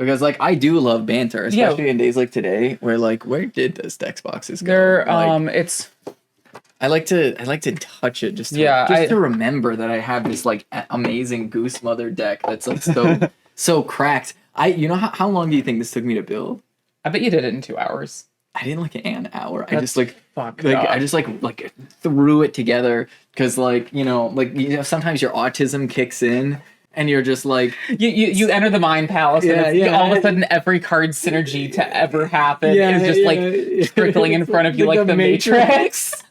Because like I do love banter, especially in days like today, where like where did those text boxes go? It's I like to touch it just to remember that I have this like amazing Goose Mother deck that's like so cracked. You know how long do you think this took me to build? I bet you did it in 2 hours. I didn't like an hour. That's I just like fucked like up. I just like threw it together because like you know sometimes your autism kicks in and you're just like you enter the mind palace and all of a sudden every card synergy to ever happen is just like trickling in front of you like the Matrix.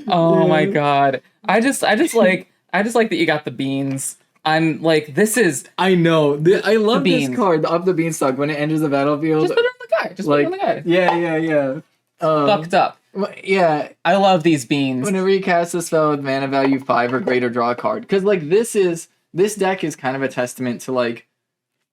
Oh my god. I just like that you got the beans. I'm like, this is... I know. I love this card of the Beanstalk when it enters the battlefield. Just put it on the guy. Just put it on the guy. Yeah. Fucked up. Yeah. I love these beans. Whenever you cast a spell with mana value 5 or greater, draw a card. Because, like, this deck is kind of a testament to, like,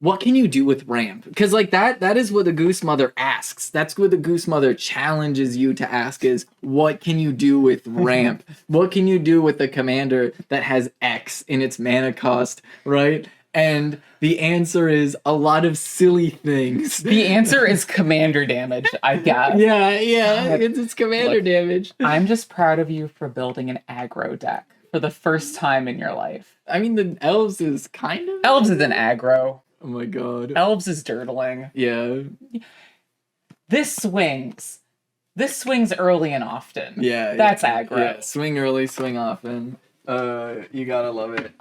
what can you do with ramp? Because, like, that is what the Goose Mother asks. That's what the Goose Mother challenges you to ask is, what can you do with ramp? What can you do with the commander that has X in its mana cost, right? And the answer is a lot of silly things. The answer is commander damage, I guess. Yeah, it's commander damage. I'm just proud of you for building an aggro deck for the first time in your life. I mean, the Elves is kind of... Elves is an aggro. Oh my god. Elves is dirtling. Yeah. This swings early and often. Yeah. That's aggro. Yeah, swing early, swing often. You gotta love it.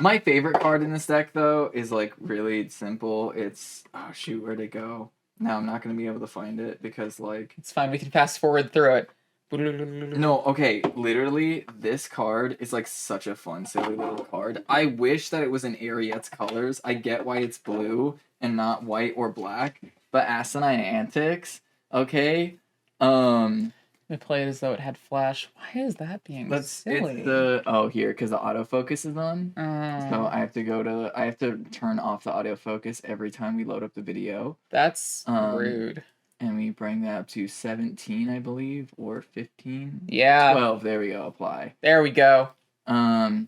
My favorite card in this deck though is like really simple. It's where'd it go? Now I'm not gonna be able to find it because like it's fine, we can fast forward through it. No, okay, literally, this card is like such a fun, silly little card. I wish that it was in Ariette's colors. I get why it's blue and not white or black, but Asinine Antics, okay? It played as though it had flash. Why is that being silly? It's here, because the autofocus is on. So I have to turn off the autofocus every time we load up the video. That's rude. And we bring that up to 17, I believe, or 15. Yeah. 12, there we go, apply. There we go. And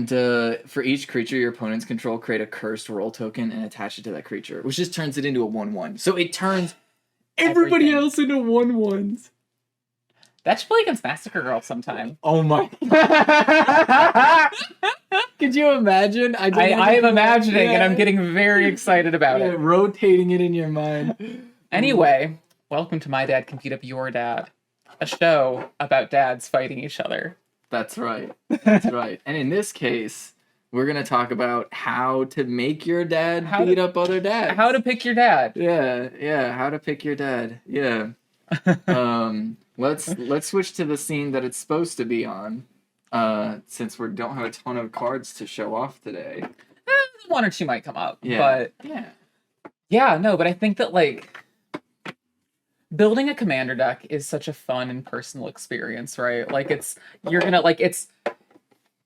for each creature your opponents control, create a cursed roll token and attach it to that creature, which just turns it into a 1/1. So it turns everybody else into 1/1s. That should play against Massacre Girl sometime. Oh my. Could you imagine? I am imagining, and I'm getting very excited about it. Rotating it in your mind. Anyway, welcome to My Dad Can Beat Up Your Dad, a show about dads fighting each other. That's right. That's right. And in this case, we're going to talk about how to make your dad beat up other dads. How to pick your dad. Yeah, how to pick your dad. Yeah. Let's switch to the scene that it's supposed to be on, since we don't have a ton of cards to show off today. One or two might come up, but... Yeah, no, but I think that, like... building a commander deck is such a fun and personal experience, right? Like,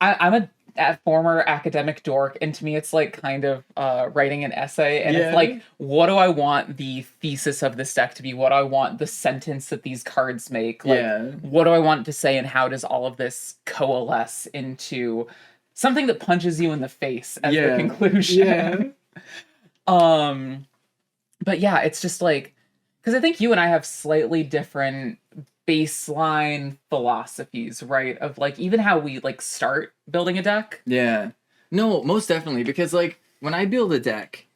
I'm a former academic dork, and to me it's like kind of writing an essay, and it's like, what do I want the thesis of this deck to be? What do I want the sentence that these cards make? Like, what do I want to say, and how does all of this coalesce into something that punches you in the face as the conclusion? But yeah, it's just like, because I think you and I have slightly different baseline philosophies, right? Of like, even how we like start building a deck. Yeah. No, most definitely. Because like, when I build a deck,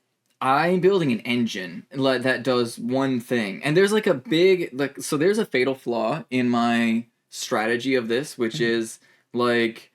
I'm building an engine that does one thing. And there's like a big, like, so there's a fatal flaw in my strategy of this, which is like,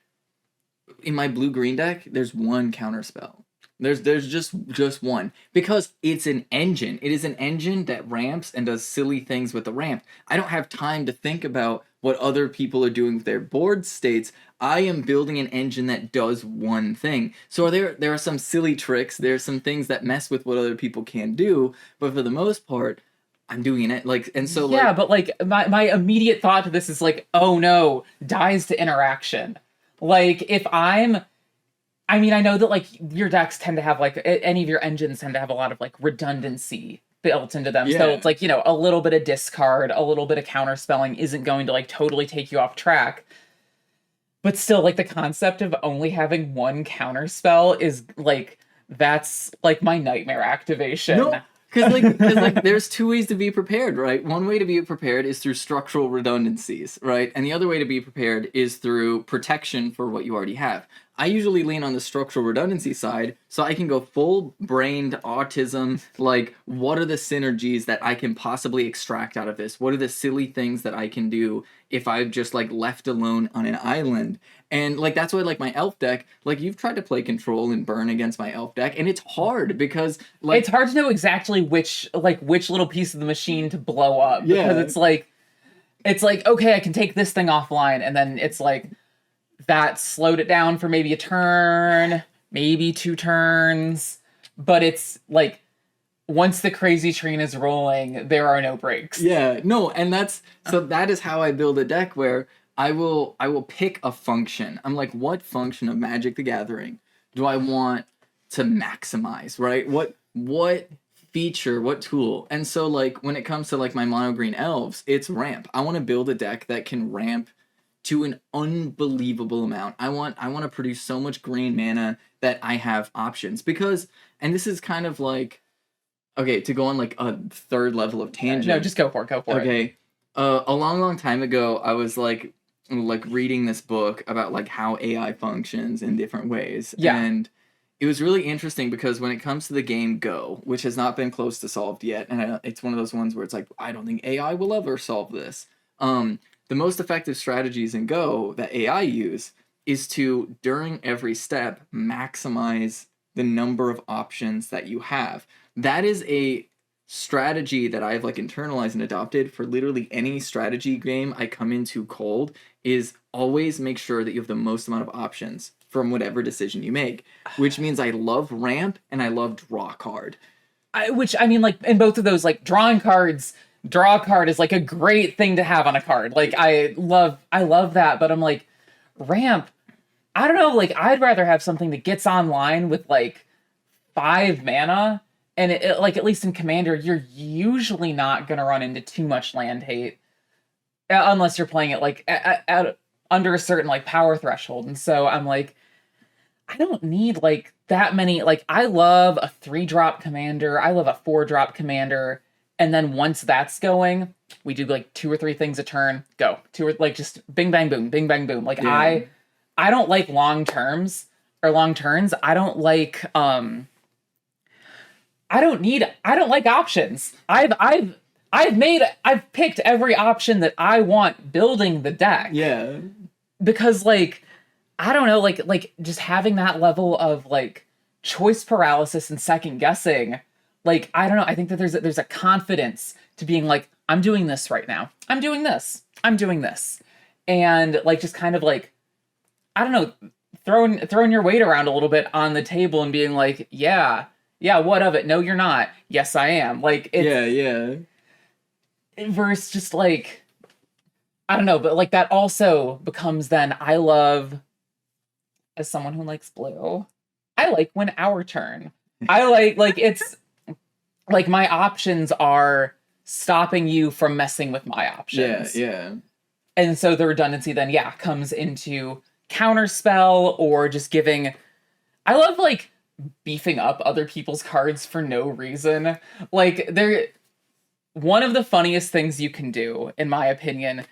in my blue-green deck, there's one counter spell. There's just one, because it's an engine. It is an engine that ramps and does silly things with the ramp. I don't have time to think about what other people are doing with their board states. I am building an engine that does one thing. So there are some silly tricks. There are some things that mess with what other people can do, but for the most part, I'm doing it like, and so yeah. But like my immediate thought to this is like, oh no, dies to interaction. Like if I mean, I know that, like, your decks tend to have, like, any of your engines tend to have a lot of, like, redundancy built into them. Yeah. So it's, like, you know, a little bit of discard, a little bit of counterspelling isn't going to, like, totally take you off track. But still, like, the concept of only having one counterspell is, like, that's like my nightmare activation. No, because there's two ways to be prepared, right? One way to be prepared is through structural redundancies, right? And the other way to be prepared is through protection for what you already have. I usually lean on the structural redundancy side, so I can go full-brained autism, like, what are the synergies that I can possibly extract out of this? What are the silly things that I can do if I'm just, like, left alone on an island? And, like, that's why, like, my elf deck, like, you've tried to play control and burn against my elf deck, and it's hard because, like... It's hard to know exactly which little piece of the machine to blow up. Because it's like, okay, I can take this thing offline, and then it's like, that slowed it down for maybe a turn, maybe 2 turns. But it's like, once the crazy train is rolling, there are no breaks. Yeah, no, and that is how I build a deck where I will pick a function. I'm like, what function of Magic the Gathering do I want to maximize, right? What feature, what tool? And so, like, when it comes to, like, my mono green elves, it's ramp. I want to build a deck that can ramp to an unbelievable amount. I want to produce so much green mana that I have options. Because, and this is kind of like, okay, to go on like a third level of tangent. No, just go for it. Okay. A long time ago, I was like reading this book about like how AI functions in different ways. Yeah. And it was really interesting because when it comes to the game Go, which has not been close to solved yet, and it's one of those ones where it's like, I don't think AI will ever solve this. The most effective strategies in Go that AI use is to, during every step, maximize the number of options that you have. That is a strategy that I've like internalized and adopted for literally any strategy game I come into cold, is always make sure that you have the most amount of options from whatever decision you make, which means I love ramp and I love draw card. Which, I mean, like, in both of those, like, drawing cards... Draw a card is like a great thing to have on a card. Like, I love that, but I'm like, ramp, I don't know, like, I'd rather have something that gets online with like 5 mana, and it like, at least in Commander, you're usually not gonna run into too much land hate unless you're playing it like at under a certain like power threshold. And so I'm like, I don't need like that many. Like, I love a 3-drop commander, I love a 4-drop commander. And then once that's going, we do like 2 or 3 things a turn, go. 2 or like just bing, bang, boom, bing, bang, boom. Like, yeah. I don't like long turns. I don't like, I don't like options. I've picked every option that I want building the deck. Yeah. Because like, I don't know, like just having that level of like choice paralysis and second guessing, like, I don't know, I think that there's a confidence to being like, I'm doing this right now. I'm doing this. And like, just kind of like, I don't know, throwing your weight around a little bit on the table and being like, yeah, what of it? No, you're not. Yes, I am. Like, it's... Yeah. Versus just like, I don't know, but like that also becomes then, I love, as someone who likes blue, I like when our turn. I like it's... Like, my options are stopping you from messing with my options. Yeah. And so the redundancy then, comes into counterspell or just giving... I love, like, beefing up other people's cards for no reason. Like, one of the funniest things you can do, in my opinion,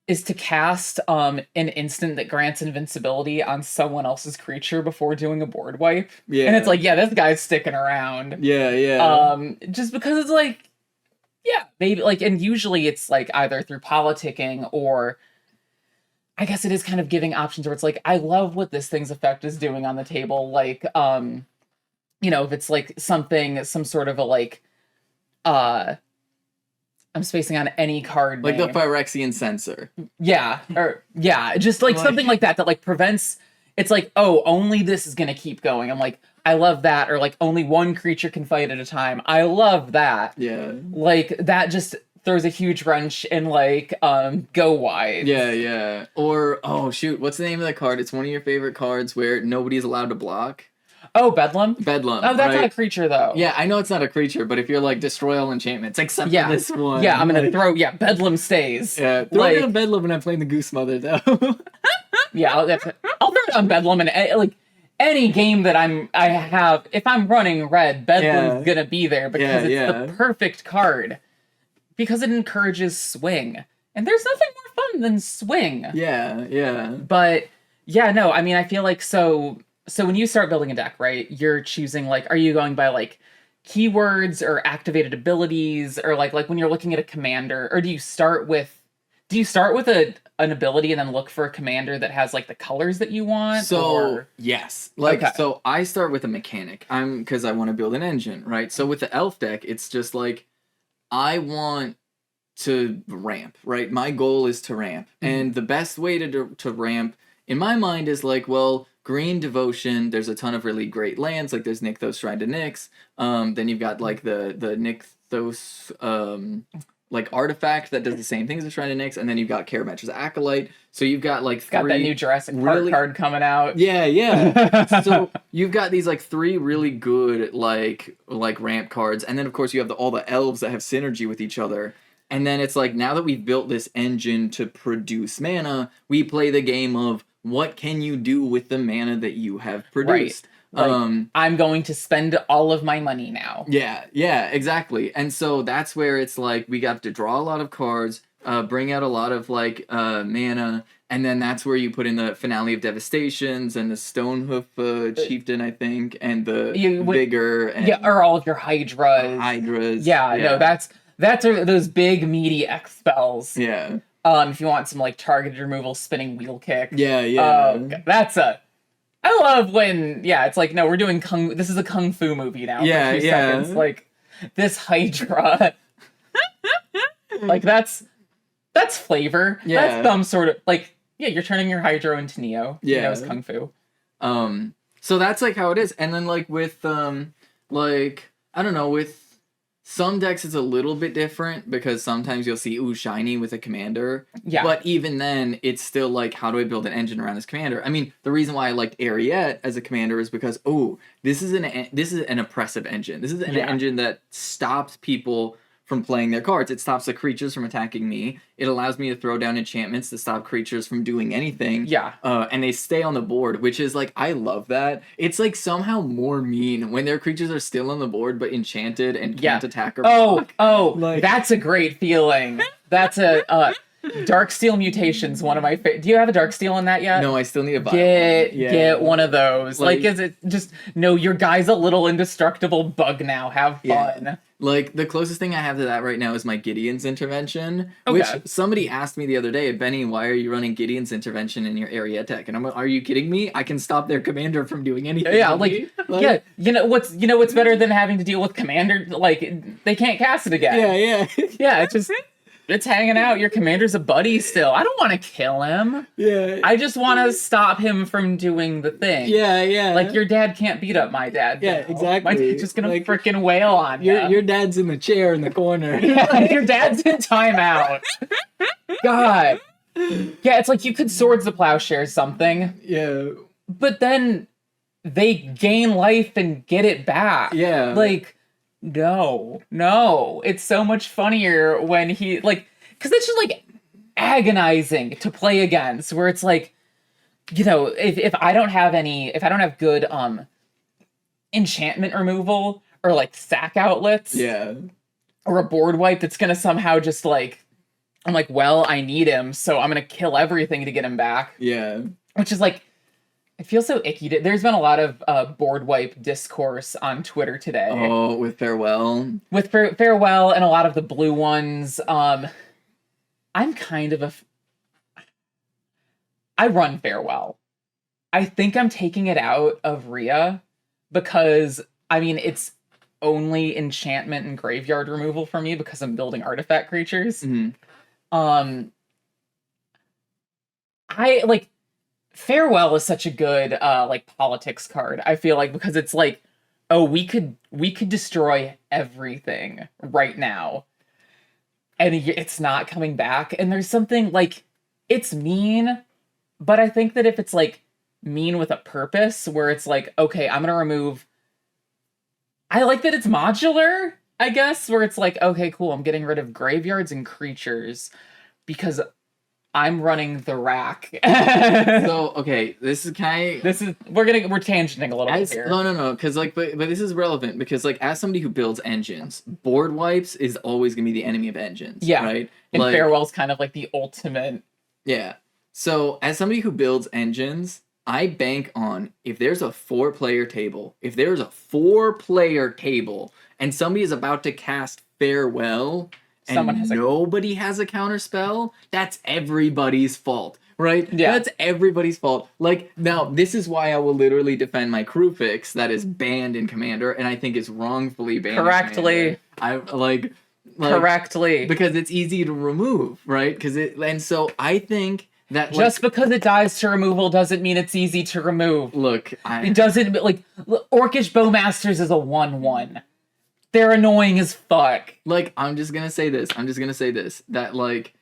is to cast an instant that grants invincibility on someone else's creature before doing a board wipe. Yeah. And it's like, this guy's sticking around. Yeah. Just because it's like, maybe, like, and usually it's like either through politicking or I guess it is kind of giving options where it's like, I love what this thing's effect is doing on the table. Like, you know, if it's like some sort of a like, I'm spacing on any card like name. The Phyrexian Censor. Just like something like that that prevents... It's like, oh, only this is going to keep going. I'm like, I love that. Or like, only one creature can fight at a time. I love that. Yeah. Like, that just throws a huge wrench in like, go wide. Yeah. Or, oh shoot, what's the name of that card? It's one of your favorite cards where nobody's allowed to block. Oh, Bedlam? Bedlam. Oh, that's not a creature, though. Yeah, I know it's not a creature, but if you're like, destroy all enchantments, except for this one. Yeah, I'm going to throw, Bedlam stays. Yeah, throw it on Bedlam when I'm playing the Goose Mother, though. Yeah, I'll throw it on Bedlam, and like, any game that I have, if I'm running red, Bedlam's Yeah. gonna be there because Yeah, it's yeah. the perfect card. Because it encourages swing. And there's nothing more fun than swing. Yeah, yeah. But yeah, no, I mean I feel like so when you start building a deck, right, you're choosing like, are you going by like keywords or activated abilities, or like when you're looking at a commander, or do you start with an ability and then look for a commander that has like the colors that you want? So Or yes, like Okay. so I start with a mechanic. Because I want to build an engine, right? So with the elf deck, it's just like I want to ramp, right? My goal is to ramp, and the best way to ramp in my mind is like, well, green devotion. There's a ton of really great lands, like there's Nykthos Shrine to Nyx. Then you've got like the Nykthos like artifact that does the same thing as the Shrine to Nyx, and then you've got Karametra's Acolyte. So you've got like got that three new Jurassic Park really card coming out. yeah, yeah. So you've got these like three really good like ramp cards, and then of course you have all the elves that have synergy with each other. And then it's like, now that we've built this engine to produce mana, we play the game of what can you do with the mana that you have produced. Like, I'm going to spend all of my money now. Yeah, yeah, exactly. And so that's where it's like we got to draw a lot of cards, bring out a lot of like mana, and then that's where you put in the Finale of Devastations and the Stonehoof Chieftain, I think, and the Vigor, and or all of your Hydras. Yeah, no, that's those big meaty X spells. Yeah. If you want some like targeted removal, spinning wheel kick. Yeah, yeah. That's I love when it's like, no, we're doing this is a kung fu movie now. Yeah, for 2 yeah. seconds. Like this Hydra. Like that's flavor. Yeah. That's some sort of like, yeah, you're turning your Hydra into Neo. Yeah. Neo's kung fu. So that's like how it is. And then like with like I don't know, with some decks it's a little bit different because sometimes you'll see shiny with a commander. Yeah. But even then it's still like, how do I build an engine around this commander? I mean, the reason why I liked Ariete as a commander is because this is an oppressive engine. This is an engine that stops people from playing their cards. It stops the creatures from attacking me. It allows me to throw down enchantments to stop creatures from doing anything. Yeah. And they stay on the board, which is like, I love that. It's like somehow more mean when their creatures are still on the board but enchanted and can't attack or block. Like, that's a great feeling. That's a Darksteel Mutations, one of my favorite. Do you have a Darksteel in that yet? No, I still need a buy. Get one of those. Like, is it just, no, your guy's a little indestructible bug now. Have fun. Yeah. Like, the closest thing I have to that right now is my Gideon's Intervention, which somebody asked me the other day, Benny, why are you running Gideon's Intervention in your Ariete deck? And I'm like, are you kidding me? I can stop their commander from doing anything. Yeah, yeah, you know what's better than having to deal with commander, like, they can't cast it again. Yeah. Yeah, it's hanging out. Your commander's a buddy still. I don't want to kill him. Yeah. I just want to stop him from doing the thing. Yeah. Like, your dad can't beat up my dad. Yeah, exactly. My dad's just gonna freaking wail on you. Your dad's in the chair in the corner. Yeah, your dad's in timeout. God. Yeah, it's like you could Swords the Plowshare something. Yeah. But then they gain life and get it back. Yeah. Like, no. It's so much funnier when he, like, because it's just, like, agonizing to play against, where it's like, you know, if I don't have good enchantment removal or, like, sack outlets. Yeah. Or a board wipe that's gonna somehow just, like, I'm like, well, I need him, so I'm gonna kill everything to get him back. Yeah. Which is, like, it feels so icky. There's been a lot of board wipe discourse on Twitter today. Oh, with Farewell. With Farewell and a lot of the blue ones. I'm kind of I run Farewell. I think I'm taking it out of Rhea because, I mean, it's only enchantment and graveyard removal for me because I'm building artifact creatures. Mm-hmm. I, like, Farewell is such a good like politics card, I feel like, because it's like, oh, we could destroy everything right now and it's not coming back. And there's something like, it's mean, but I think that if it's like mean with a purpose, where it's like, okay, I'm gonna remove, I like that it's modular, I guess, where it's like, okay, cool, I'm getting rid of graveyards and creatures because I'm running the rack. So okay, this is kind of we're tangenting a little bit here. No, because like, but this is relevant because like, as somebody who builds engines, board wipes is always gonna be the enemy of engines. Yeah, right. And like, Farewell's kind of like the ultimate. Yeah. So as somebody who builds engines, I bank on if there's a 4-player table, and somebody is about to cast Farewell, and nobody has a counter spell, that's everybody's fault, right? Yeah. That's everybody's fault. Like, now, this is why I will literally defend my crew fix that is banned in Commander, and I think is wrongfully banned Correctly. Correctly. Because it's easy to remove, right? And so I think that just because it dies to removal doesn't mean it's easy to remove. Look, it doesn't, like, Orcish Bowmasters is a 1/1. They're annoying as fuck. Like, I'm just gonna say this. That, like,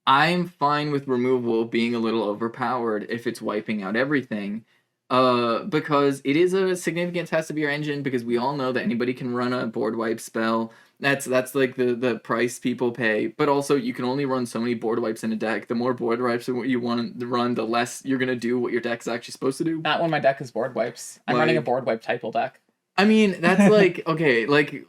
I'm fine with removal being a little overpowered if it's wiping out everything. Because it is a significant test of your engine, because we all know that anybody can run a board wipe spell. That's like the price people pay. But also, you can only run so many board wipes in a deck. The more board wipes you want to run, the less you're gonna do what your deck's actually supposed to do. Not when my deck is board wipes. I'm running a board wipe typal deck. I mean, that's like, okay, like,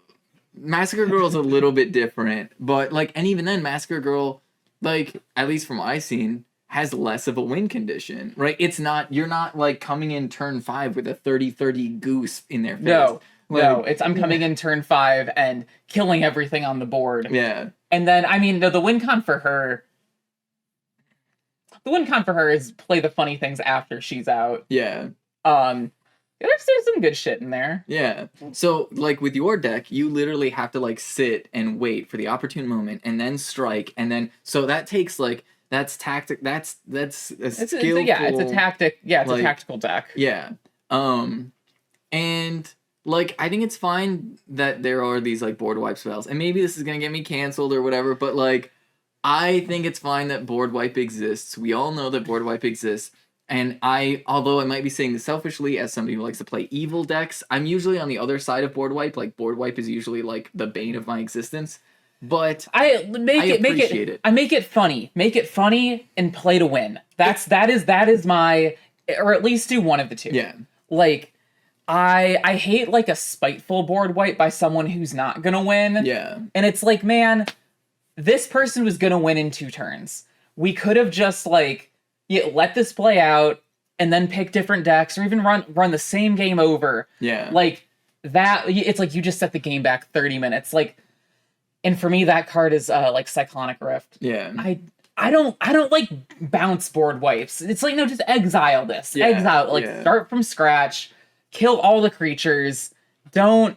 Massacre Girl's a little bit different, but, like, and even then, Massacre Girl, like, at least from what I've seen, has less of a win condition, right? You're not, like, coming in turn 5 with a 30-30 goose in their face. No, I'm coming in turn 5 and killing everything on the board. Yeah. And then, I mean, the win con for her is play the funny things after she's out. Yeah. There's some good shit in there. Yeah. So, like, with your deck, you literally have to, like, sit and wait for the opportune moment and then strike, and then, so that takes, like, that's tactic, that's a skillful... It's a tactic, it's a tactical deck. Yeah. And, like, I think it's fine that there are these, like, board wipe spells, and maybe this is gonna get me canceled or whatever, but, like, I think it's fine that board wipe exists. We all know that board wipe exists. And although I might be saying this selfishly as somebody who likes to play evil decks, I'm usually on the other side of board wipe. Like, board wipe is usually, like, the bane of my existence. But I appreciate it. I make it funny. Make it funny and play to win. That is my, or at least do one of the two. Yeah. Like, I hate, like, a spiteful board wipe by someone who's not gonna win. Yeah. And it's like, man, this person was gonna win in 2 turns. We could have just, like, let this play out and then pick different decks, or even run the same game over. Yeah. Like, that, it's like you just set the game back 30 minutes. Like, and for me, that card is like Cyclonic Rift. Yeah. I don't like bounce board wipes. It's like, no, just exile this. Yeah. Exile, like, start from scratch, kill all the creatures. Don't,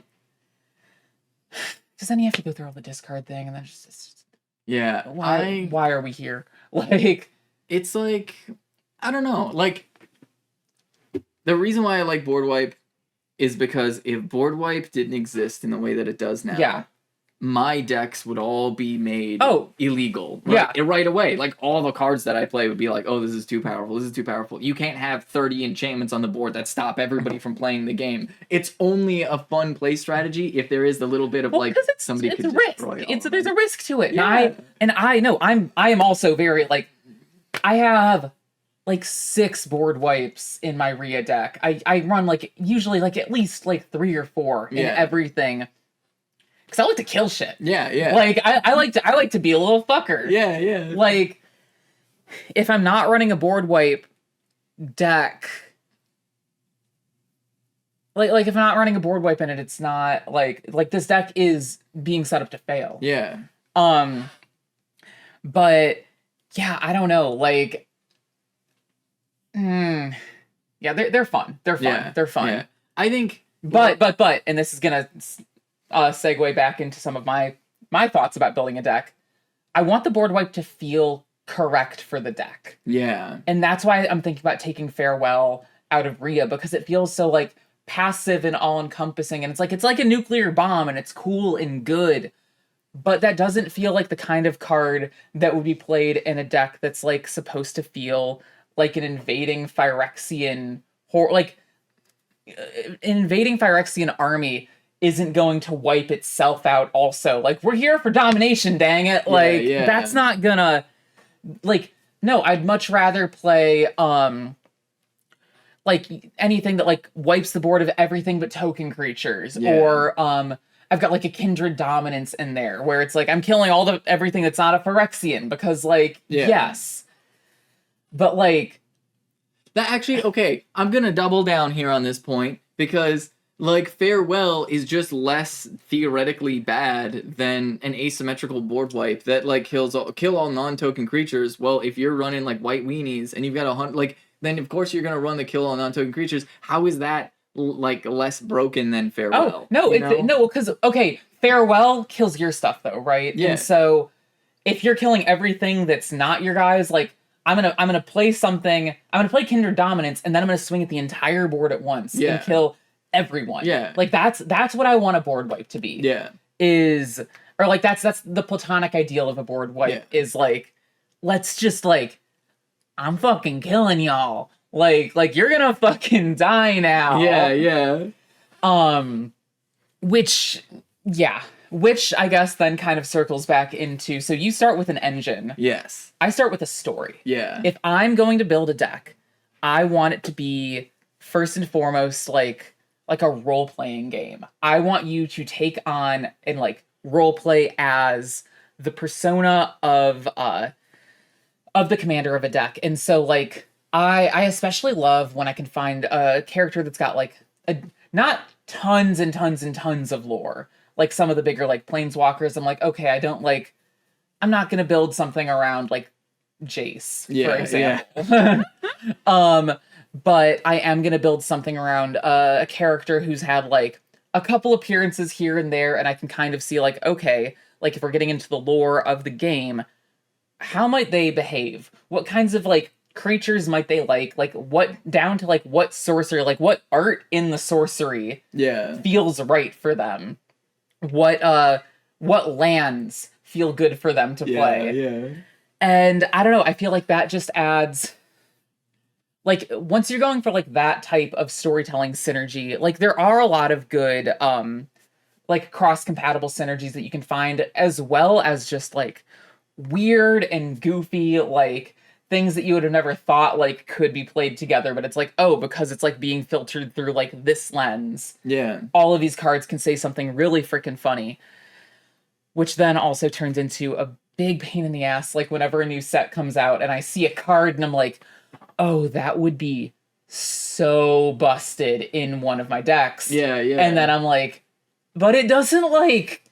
because then you have to go through all the discard thing, and then just yeah. Why are we here? Like, it's like, I don't know. Like, the reason why I like board wipe is because if board wipe didn't exist in the way that it does now, my decks would all be made illegal. Right away. Like, all the cards that I play would be like, oh, this is too powerful. This is too powerful. You can't have 30 enchantments on the board that stop everybody from playing the game. It's only a fun play strategy if there is the little bit of, like, somebody could destroy it. There's a risk to it. Yeah. And I know I am also very, like, I have, like, 6 board wipes in my Rhea deck. I run, like, usually, like, at least, like, 3 or 4 in everything. Because I like to kill shit. Yeah. Like, I like to be a little fucker. Yeah. Like, if I'm not running a board wipe deck, like if I'm not running a board wipe in it, it's not, like, this deck is being set up to fail. Yeah. But yeah, I don't know. Like, yeah, they're fun. They're fun. Yeah. They're fun. Yeah. I think, but, and this is gonna segue back into some of my thoughts about building a deck. I want the board wipe to feel correct for the deck. Yeah. And that's why I'm thinking about taking Farewell out of Rhea, because it feels so, like, passive and all-encompassing, and it's like a nuclear bomb, and it's cool and good, but that doesn't feel like the kind of card that would be played in a deck that's, like, supposed to feel like an invading Phyrexian an invading Phyrexian army isn't going to wipe itself out also. Like, we're here for domination, dang it. Like, that's not gonna, like, No, I'd much rather play like anything that like wipes the board of everything but token creatures, Yeah. or I've got like a Kindred Dominance in there where it's like I'm killing all the everything that's not a Phyrexian because like yes, but like that actually okay. I'm gonna double down here on this point because like Farewell is just less theoretically bad than an asymmetrical board wipe that like kill all non-token creatures. Well, if you're running like white weenies and you've got 100, like then of course you're gonna run the kill all non-token creatures. How is that like less broken than Farewell? oh no, no, because okay, Farewell kills your stuff though, right? Yeah. And so if you're killing everything that's not your guys, like I'm gonna play something. I'm gonna play Kindred Dominance, and then I'm gonna swing at the entire board at once and kill everyone. Yeah. Like that's what I want a board wipe to be. Yeah. Is or like that's the platonic ideal of a board wipe is like let's just like I'm fucking killing y'all. Like you're gonna fucking die now. Yeah. Which I guess then kind of circles back into so you start with an engine. Yes. I start with a story. Yeah. If I'm going to build a deck, I want it to be first and foremost like a role-playing game. I want you to take on and like role play as the persona of the commander of a deck. And so like I especially love when I can find a character that's got like not tons and tons and tons of lore. Like some of the bigger like planeswalkers, I'm like, okay, I'm not gonna build something around like Jace, for example. But I am gonna build something around a character who's had like a couple appearances here and there, and I can kind of see like, okay, like if we're getting into the lore of the game, how might they behave? What kinds of like creatures might they like what down to like what sorcery, like what art in the sorcery feels right for them? What lands feel good for them to play? And I don't know, I feel like that just adds like once you're going for like that type of storytelling synergy, like there are a lot of good like cross-compatible synergies that you can find, as well as just like weird and goofy like things that you would have never thought like could be played together, but it's like, oh, because it's like being filtered through like this lens. Yeah. All of these cards can say something really freaking funny, which then also turns into a big pain in the ass. Like whenever a new set comes out and I see a card and I'm like, oh, that would be so busted in one of my decks. Yeah. And then I'm like, but it doesn't like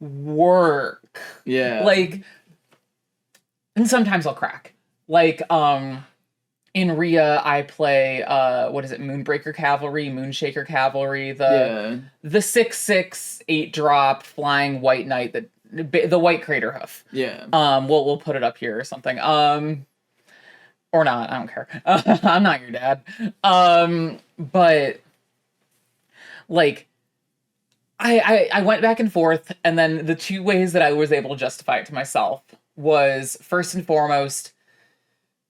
work. Yeah. Like, and sometimes I'll crack. Like, in Rhea, I play, what is it, Moonbreaker Cavalry, Moonshaker Cavalry, the 6/6, 8-drop, flying white knight, the white crater hoof. Yeah. We'll put it up here or something. Or not, I don't care. I'm not your dad. But, like, I went back and forth, and then the two ways that I was able to justify it to myself was, first and foremost,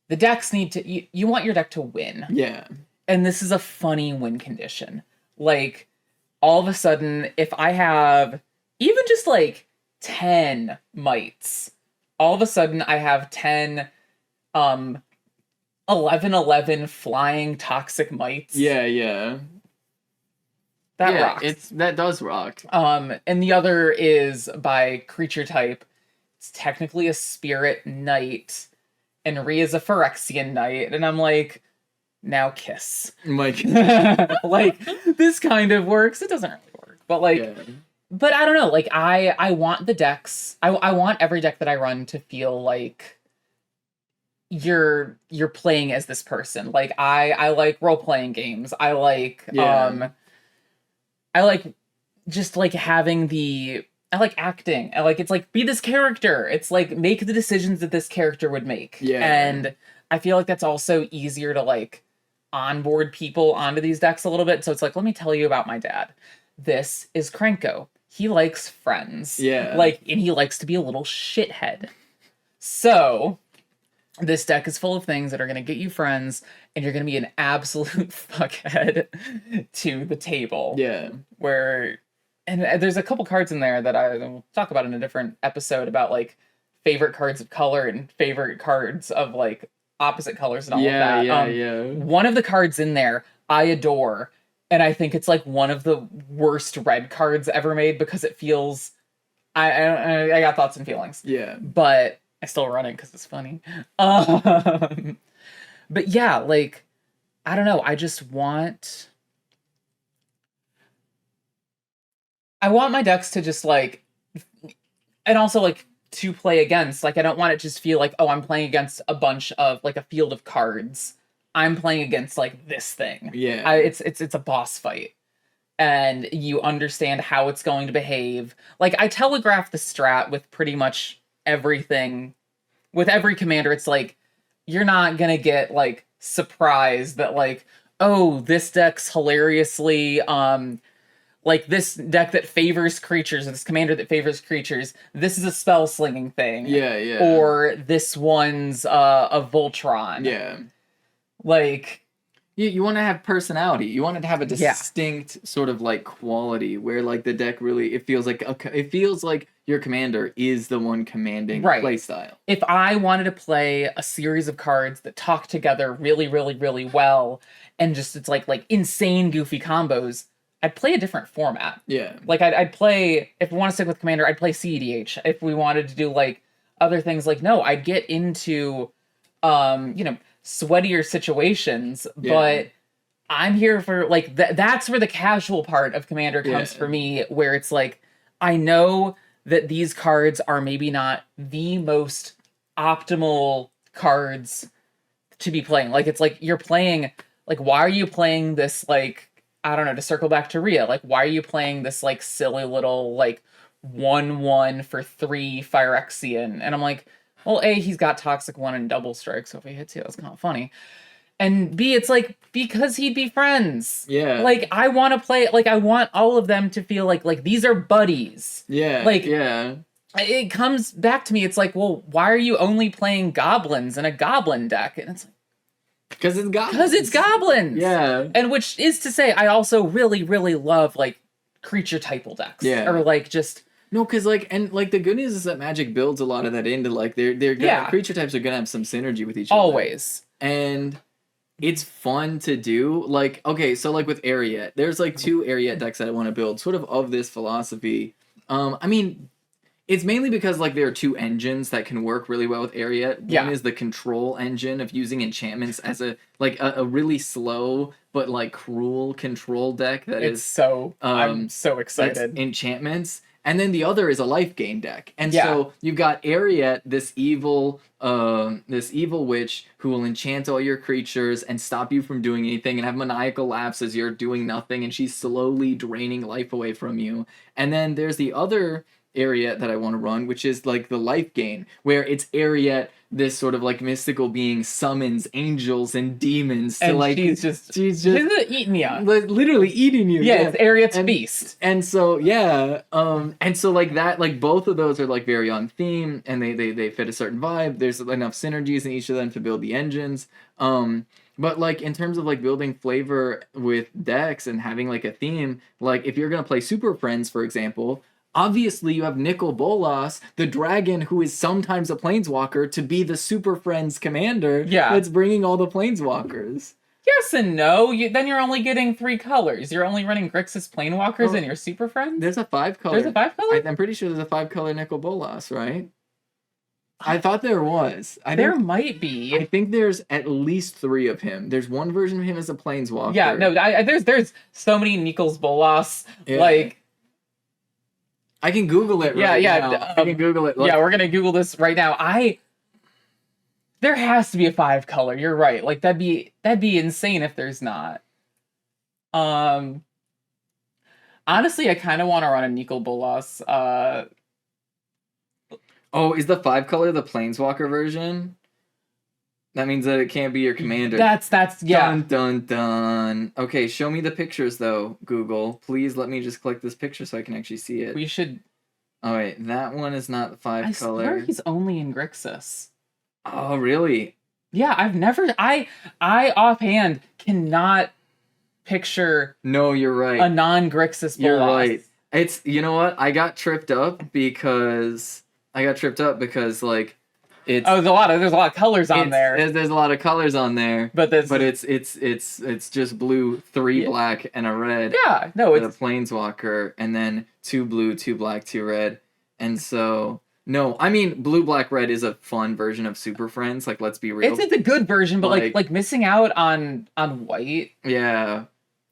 the decks need to... You want your deck to win. Yeah. And this is a funny win condition. Like, all of a sudden, if I have even just, like, 10 mites, all of a sudden I have 10, 11/11 flying toxic mites. Yeah. That rocks. That does rock. And the other is by creature type. It's technically a spirit knight, and Rhea's a Phyrexian knight, and I'm like, now kiss. Like, like this kind of works. It doesn't really work, but like, but I don't know. Like I want the decks. I want every deck that I run to feel like you're playing as this person. Like I like role playing games. I like just like having I like acting. I like, it's like, be this character. It's like, make the decisions that this character would make. Yeah. And I feel like that's also easier to like onboard people onto these decks a little bit. So it's like, let me tell you about my dad. This is Krenko. He likes friends. Yeah. Like, and he likes to be a little shithead. So this deck is full of things that are going to get you friends, and you're going to be an absolute fuckhead to the table. Yeah. And there's a couple cards in there that I will talk about in a different episode about like favorite cards of color and favorite cards of like opposite colors and all of Yeah, that. yeah. One of the cards in there I adore, and I think it's like one of the worst red cards ever made because it feels. I got thoughts and feelings. Yeah. But I still run it because it's funny. But yeah, like I don't know. I want my decks to just like, and also like to play against. Like I don't want it to just feel like, oh, I'm playing against a bunch of like a field of cards. I'm playing against like this thing. Yeah. It's a boss fight. And you understand how it's going to behave. Like, I telegraph the strat with pretty much everything. With every commander, it's like, you're not gonna get, like, surprised that, like, oh, this deck's hilariously, like, this deck that favors creatures, this commander that favors creatures, this is a spell slinging thing. Yeah. Or this one's a Voltron. Yeah. Like... You want to have personality. You want it to have a distinct sort of like quality where like the deck really it feels like your commander is the one commanding play style. If I wanted to play a series of cards that talk together really, really, really well, and just it's like insane goofy combos, I'd play a different format. Yeah. Like I'd play, if we want to stick with commander, I'd play CEDH. If we wanted to do like other things, like no, I'd get into sweatier situations, but I'm here for like that's where the casual part of Commander comes for me, where it's like I know that these cards are maybe not the most optimal cards to be playing. Like it's like you're playing, like why are you playing this, like I don't know, to circle back to Rhea, like why are you playing this like silly little like 1/1 for 3 Phyrexian? And I'm like, well, A, he's got Toxic 1 and Double Strike, so if he hits you, that's kind of funny. And B, it's like, because he'd be friends. Yeah. Like, I want to play, like, I want all of them to feel like these are buddies. Yeah. Like, yeah. It comes back to me, it's like, well, why are you only playing goblins in a goblin deck? And it's like, because it's goblins. Because it's goblins. Yeah. And which is to say, I also really, really love, like, creature typal decks. Yeah. Or, like, just... No, because, like, and, like, the good news is that Magic builds a lot of that into, like, they're gonna, creature types are gonna have some synergy with each other. Always. And it's fun to do. Like, okay, so, like, with Ariete, there's, like, 2 Ariete decks that I want to build, sort of this philosophy. I mean, it's mainly because, like, there are 2 engines that can work really well with Ariete. One is the control engine of using enchantments as a really slow but, like, cruel control deck that it's so, I'm so excited. Enchantments. And then the other is a life gain deck. And so you've got Ariete, this evil witch who will enchant all your creatures and stop you from doing anything and have maniacal laughs as you're doing nothing, and she's slowly draining life away from you. And then there's the other Ariete that I want to run, which is like the life gain, where it's Ariete, this sort of like mystical being, summons angels and demons to, and like she's just eating you, literally eating you. Yeah, it's Ariette's beast. And so and so like that, like both of those are like very on theme, and they fit a certain vibe. There's enough synergies in each of them to build the engines. But like in terms of like building flavor with decks and having like a theme, like if you're gonna play Super Friends, for example, obviously you have Nicol Bolas, the dragon who is sometimes a planeswalker, to be the Super Friends commander that's bringing all the planeswalkers. Yes and no. Then you're only getting 3 colors. You're only running Grixis Planewalkers in your Super Friends? There's a 5 color. There's a 5 color? I'm pretty sure there's a 5 color Nicol Bolas, right? I thought there was. There might be. I think there's at least 3 of him. There's one version of him as a planeswalker. Yeah, no, there's so many Nicol Bolas. Yeah. Like, I can Google it right now. I can Google it. Yeah, we're gonna Google this right now. There has to be a 5 color. You're right. Like that'd be insane if there's not. Honestly, I kind of want to run a Nicol Bolas. Oh, is the 5 color the planeswalker version? That means that it can't be your commander. That's Dun dun dun. Okay, show me the pictures though, Google. Please let me just click this picture so I can actually see it. We should. Oh wait, that one is not the 5 color. I swear he's only in Grixis. Oh really? Yeah, I've never. I offhand cannot picture. No, you're right. A non-Grixis Bolas. You're right. It's, you know what? I got tripped up because I got tripped up because like it's there's a lot of colors on there. There's a lot of colors on there, but it's just blue, 3 black, and a red. Yeah, no, it's a planeswalker, and then 2 blue, 2 black, 2 red, and so. No, I mean blue, black, red is a fun version of Super Friends. Like, let's be real. It's a good version, but like missing out on white. Yeah,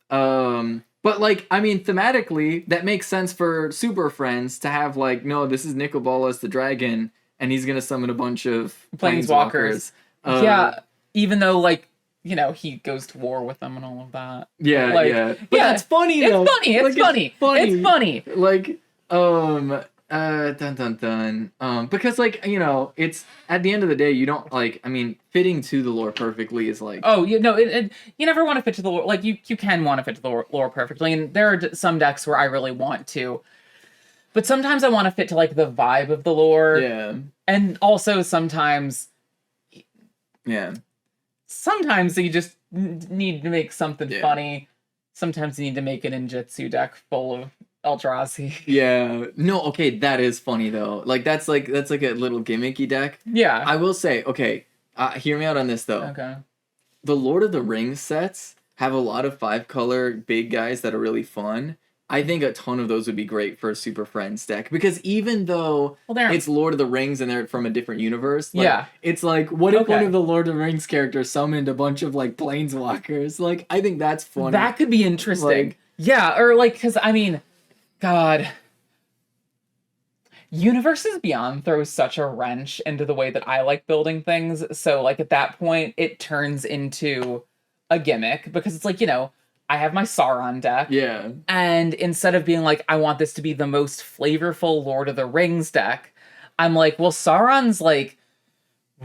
but like I mean thematically that makes sense for Super Friends to have like no, this is Nicol Bolas the dragon, and he's gonna summon a bunch of planeswalkers. Yeah, even though like he goes to war with them and all of that. Yeah, like, yeah. But that's funny though. It's funny. It's funny. Like dun dun dun. Because like it's at the end of the day you don't like. I mean, fitting to the lore perfectly is like. Oh, you never want to fit to the lore. Like you can want to fit to the lore perfectly, and there are some decks where I really want to, but sometimes I want to fit to like the vibe of the lore. Yeah. And also sometimes. Yeah. Sometimes you just need to make something funny. Sometimes you need to make an Ninjutsu deck full of Eldrazi. Yeah. No, okay, that is funny though. Like that's like a little gimmicky deck. Yeah. I will say, okay, hear me out on this though. Okay. The Lord of the Rings sets have a lot of 5-color big guys that are really fun. I think a ton of those would be great for a Super Friends deck because even though it's Lord of the Rings and they're from a different universe, like, it's like what if one of the Lord of the Rings characters summoned a bunch of like planeswalkers? Like I think that's funny. That could be interesting. Like, yeah, or like because I mean. God. Universes Beyond throws such a wrench into the way that I like building things. So, like, at that point, it turns into a gimmick because it's like, I have my Sauron deck. Yeah. And instead of being like, I want this to be the most flavorful Lord of the Rings deck, I'm like, well, Sauron's, like,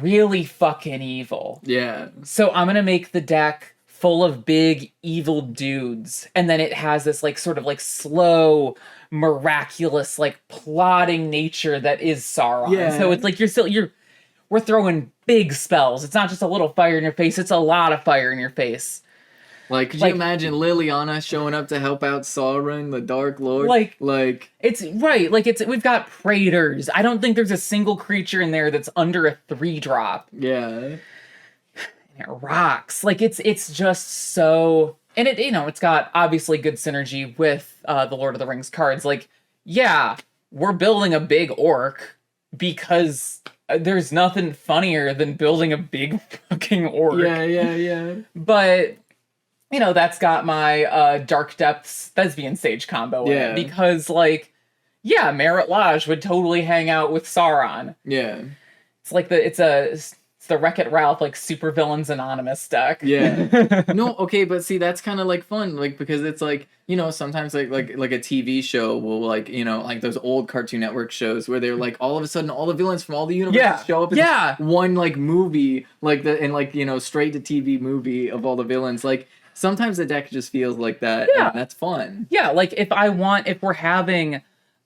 really fucking evil. Yeah. So I'm going to make the deck full of big evil dudes, and then it has this like sort of like slow, miraculous, like plotting nature that is Sauron. Yeah. So it's like we're throwing big spells. It's not just a little fire in your face, it's a lot of fire in your face. Like, could you imagine Liliana showing up to help out Sauron, the Dark Lord? Like it's right. Like we've got Praetors. I don't think there's a single creature in there that's under a 3-drop. Yeah. It rocks. Like it's just so, and it's got obviously good synergy with the Lord of the Rings cards. Like, yeah, we're building a big orc because there's nothing funnier than building a big fucking orc. Yeah. But that's got my Dark Depths Thespian Sage combo in it because Marit Lage would totally hang out with Sauron. Yeah. It's like it's the Wreck-It Ralph, like, Supervillains Anonymous deck. Yeah. No, okay, but see, that's kind of, like, fun, like, because it's, like, sometimes, like a TV show will, like, like those old Cartoon Network shows where they're, like, all of a sudden, all the villains from all the universes show up in one, like, movie, like, straight to TV movie of all the villains. Like, sometimes the deck just feels like that, and that's fun. Yeah, like, if we're having, if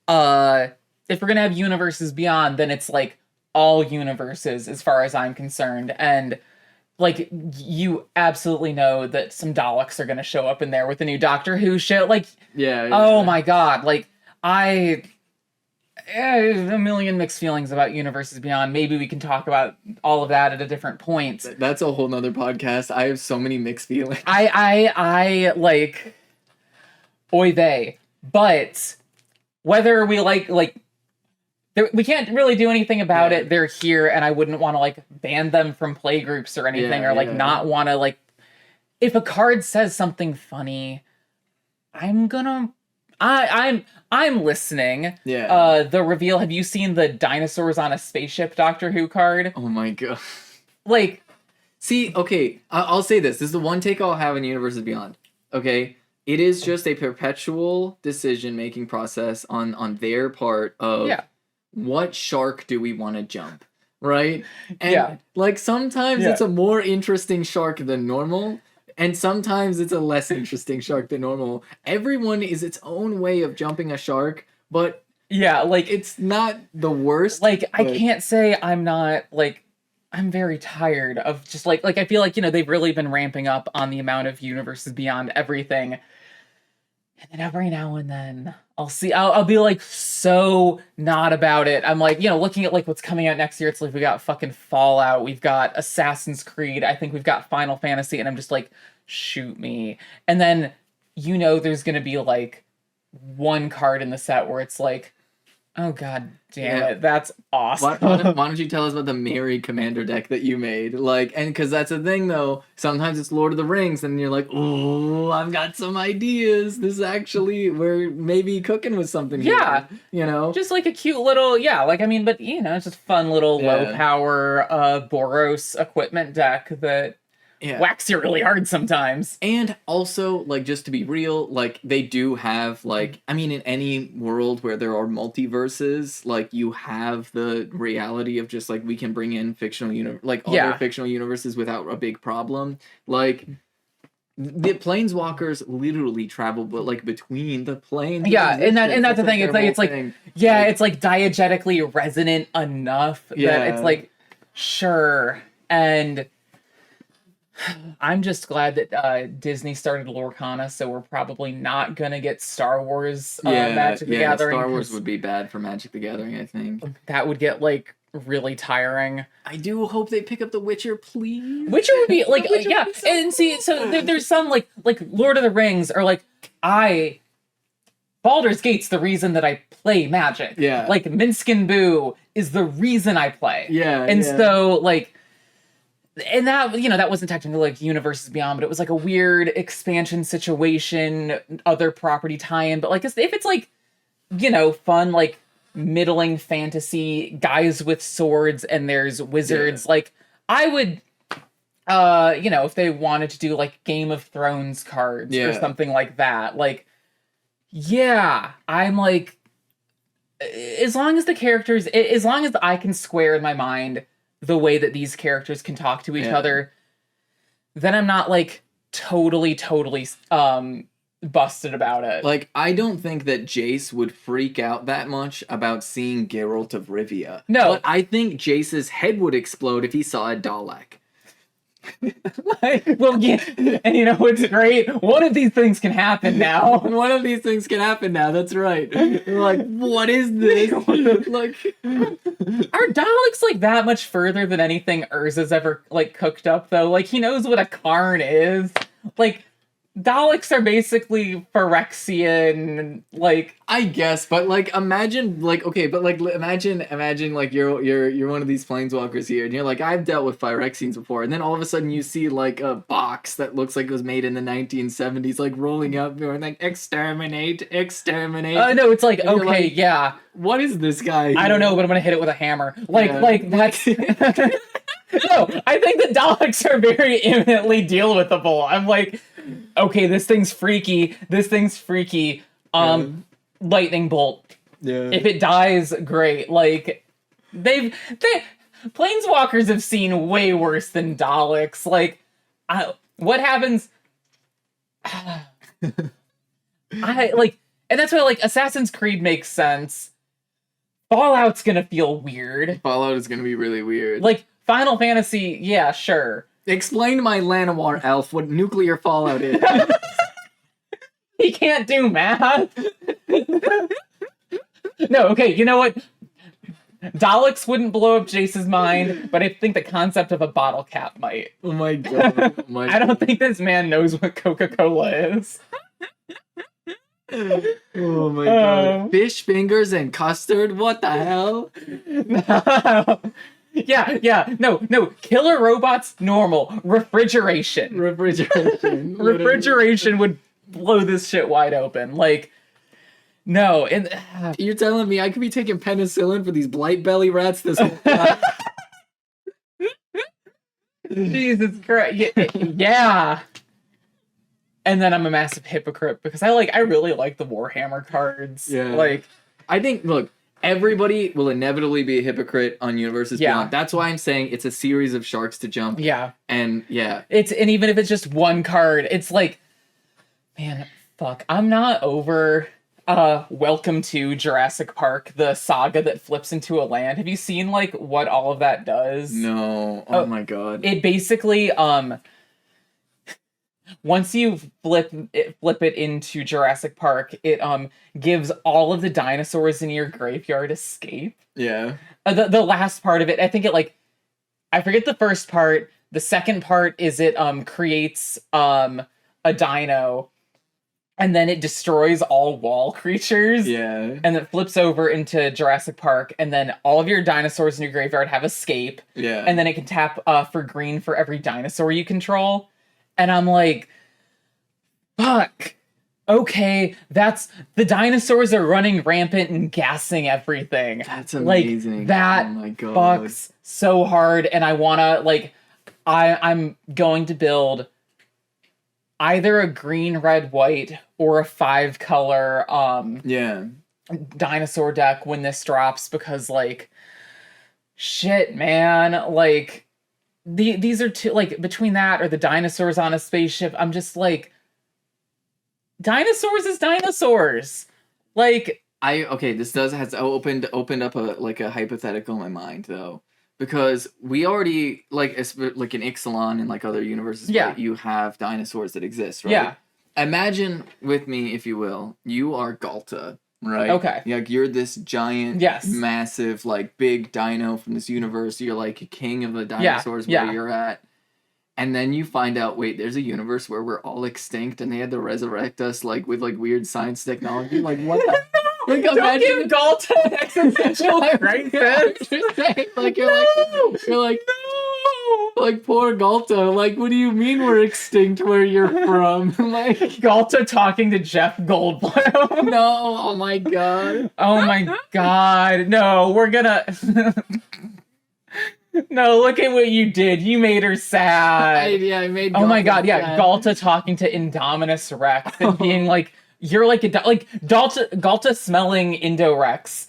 we're gonna have Universes Beyond, then it's, like, all universes as far as I'm concerned, and like you absolutely know that some Daleks are going to show up in there with the new Doctor Who show. Like, oh my god, like a million mixed feelings about Universes Beyond. Maybe we can talk about all of that at a different point. That's a whole nother podcast. I have so many mixed feelings. I like oy vey, but whether we like we can't really do anything about it. They're here, and I wouldn't want to like ban them from play groups or anything, or like not want to like. If a card says something funny, I'm listening. Yeah. The reveal. Have you seen the dinosaurs on a spaceship Doctor Who card? Oh my god. Like, see, okay, I'll say this. This is the one take I'll have in Universes Beyond. Okay. It is just a perpetual decision-making process on their part of what shark do we want to jump, right? And like sometimes it's a more interesting shark than normal, and sometimes it's a less interesting shark than normal. Everyone is its own way of jumping a shark, but like it's not the worst. Like I can't say I'm not like I'm very tired of just like I feel like they've really been ramping up on the amount of Universes Beyond everything. And then every now and then I'll be like so not about it. I'm like, looking at like what's coming out next year, it's like we got fucking Fallout, we've got Assassin's Creed, I think we've got Final Fantasy, and I'm just like, shoot me. And then there's gonna be like one card in the set where it's like, oh god damn it, that's awesome. Why don't you tell us about the Mary Commander deck that you made? Like, and because that's the thing though, sometimes it's Lord of the Rings, and you're like, oh, I've got some ideas. This is actually, we're maybe cooking with something. Yeah, here, just like a cute little, but it's just fun little low power Boros equipment deck that whacks you really hard sometimes. And also, like, just to be real, like, they do have, like, I mean, in any world where there are multiverses, like, you have the reality of just, like, we can bring in fictional other fictional universes without a big problem. Like, the planeswalkers literally travel, but like between the planes. Yeah, and that's the thing. It's like diegetically resonant enough that it's like, sure. And I'm just glad that Disney started Lorcana, so we're probably not gonna get Star Wars Magic the Gathering. Star Wars would be bad for Magic the Gathering, I think. That would get like really tiring. I do hope they pick up The Witcher, please. Witcher would be like, and see, so there's some like Lord of the Rings, or like Baldur's Gate's the reason that I play Magic. Yeah. Like Minskin Boo is the reason I play. Yeah. And so like, and that, that wasn't technically like Universes Beyond, but it was like a weird expansion situation, other property tie-in. But like, if it's like, fun, like middling fantasy, guys with swords, and there's wizards, like I would, if they wanted to do like Game of Thrones cards or something like that, like, I'm like, as long as I can square in my mind the way that these characters can talk to each other, then I'm not like totally busted about it. Like, I don't think that Jace would freak out that much about seeing Geralt of Rivia. No. But I think Jace's head would explode if he saw a Dalek. Well, yeah, and what's great? One of these things can happen now. One of these things can happen now. That's right. Like, what is this? Like, are Daleks like that much further than anything Urza's ever like cooked up though? Like, he knows what a Karn is. Like, Daleks are basically Phyrexian, like, I guess, but like imagine like imagine like you're one of these planeswalkers here, and you're like, I've dealt with Phyrexians before, and then all of a sudden you see like a box that looks like it was made in the 1970s, like rolling up, and like exterminate. No, it's like, okay, like, yeah. What is this guy? I don't know, but I'm gonna hit it with a hammer. Like that's. No, I think the Daleks are very imminently deal withable. I'm like, okay, this thing's freaky. Lightning bolt. Yeah. If it dies, great. Like, Planeswalkers have seen way worse than Daleks. Like, what happens? And that's why like Assassin's Creed makes sense. Fallout's gonna feel weird. Fallout is gonna be really weird. Like, Final Fantasy, yeah, sure. Explain to my Llanowar elf what nuclear fallout is. He can't do math. No, okay, you know what? Daleks wouldn't blow up Jace's mind, but I think the concept of a bottle cap might. Oh my god. I don't think this man knows what Coca-Cola is. Oh my god. Fish fingers and custard? What the hell? No. Yeah. No. Killer robots, normal. Refrigeration. Refrigeration would blow this shit wide open. Like, no. And you're telling me I could be taking penicillin for these blight belly rats this whole time? Jesus Christ. Yeah. And then I'm a massive hypocrite because I really like the Warhammer cards. Yeah. Like, I think, look, everybody will inevitably be a hypocrite on Universes Beyond. That's why I'm saying it's a series of sharks to jump. Yeah. And yeah. And even if it's just one card, it's like, man, fuck. I'm not over Welcome to Jurassic Park, the saga that flips into a land. Have you seen like what all of that does? No. Oh my god. It basically once you flip it into Jurassic Park, it gives all of the dinosaurs in your graveyard escape. Yeah. The last part of it, I think it like, I forget the first part. The second part is it creates a dino, and then it destroys all wall creatures. Yeah. And it flips over into Jurassic Park, and then all of your dinosaurs in your graveyard have escape. Yeah. And then it can tap for green for every dinosaur you control. And I'm like, fuck. Okay, that's the dinosaurs are running rampant and gassing everything. That's amazing. Like, that oh my God. fucks so hard, and I wanna like I'm going to build either a green, red, white, or a 5-color Yeah. dinosaur deck when this drops, because like shit, man, like these are two, like between that or the dinosaurs on a spaceship, I'm just like, dinosaurs is dinosaurs. Like this has opened up a hypothetical in my mind though, because we already like in Ixalan and like other universes, Yeah. right, you have dinosaurs that exist, right? Yeah. Imagine with me, if you will, you are Galta, right? Okay. Like you're this giant, Yes. massive, like big dino from this universe. You're like king of the dinosaurs where you're at. And then you find out, wait, there's a universe where we're all extinct and they had to resurrect us like with like weird science technology. Like what the like Don't give Galta an existential crisis. like you're like like poor Galta. Like what do you mean we're extinct where you're from? Like Galta talking to Jeff Goldblum. No, oh my God. Oh my God. No, we're gonna No, look at what you did. You made her sad. I made Oh my Galta God, yeah. sad. Galta talking to Indominus Rex and being like, you're like Galta smelling Indorex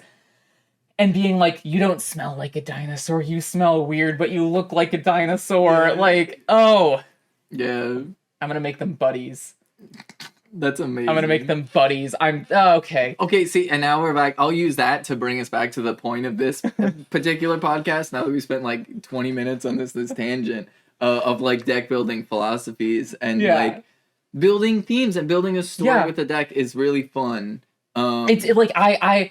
and being like, you don't smell like a dinosaur. You smell weird, but you look like a dinosaur. Yeah. Like, oh. Yeah. I'm gonna make them buddies. That's amazing. I'm gonna make them buddies. Okay. Okay, see, and now we're back. I'll use that to bring us back to the point of this particular podcast. Now that we spent like 20 minutes on this tangent of like deck building philosophies and like building themes and building a story with the deck is really fun. It's like I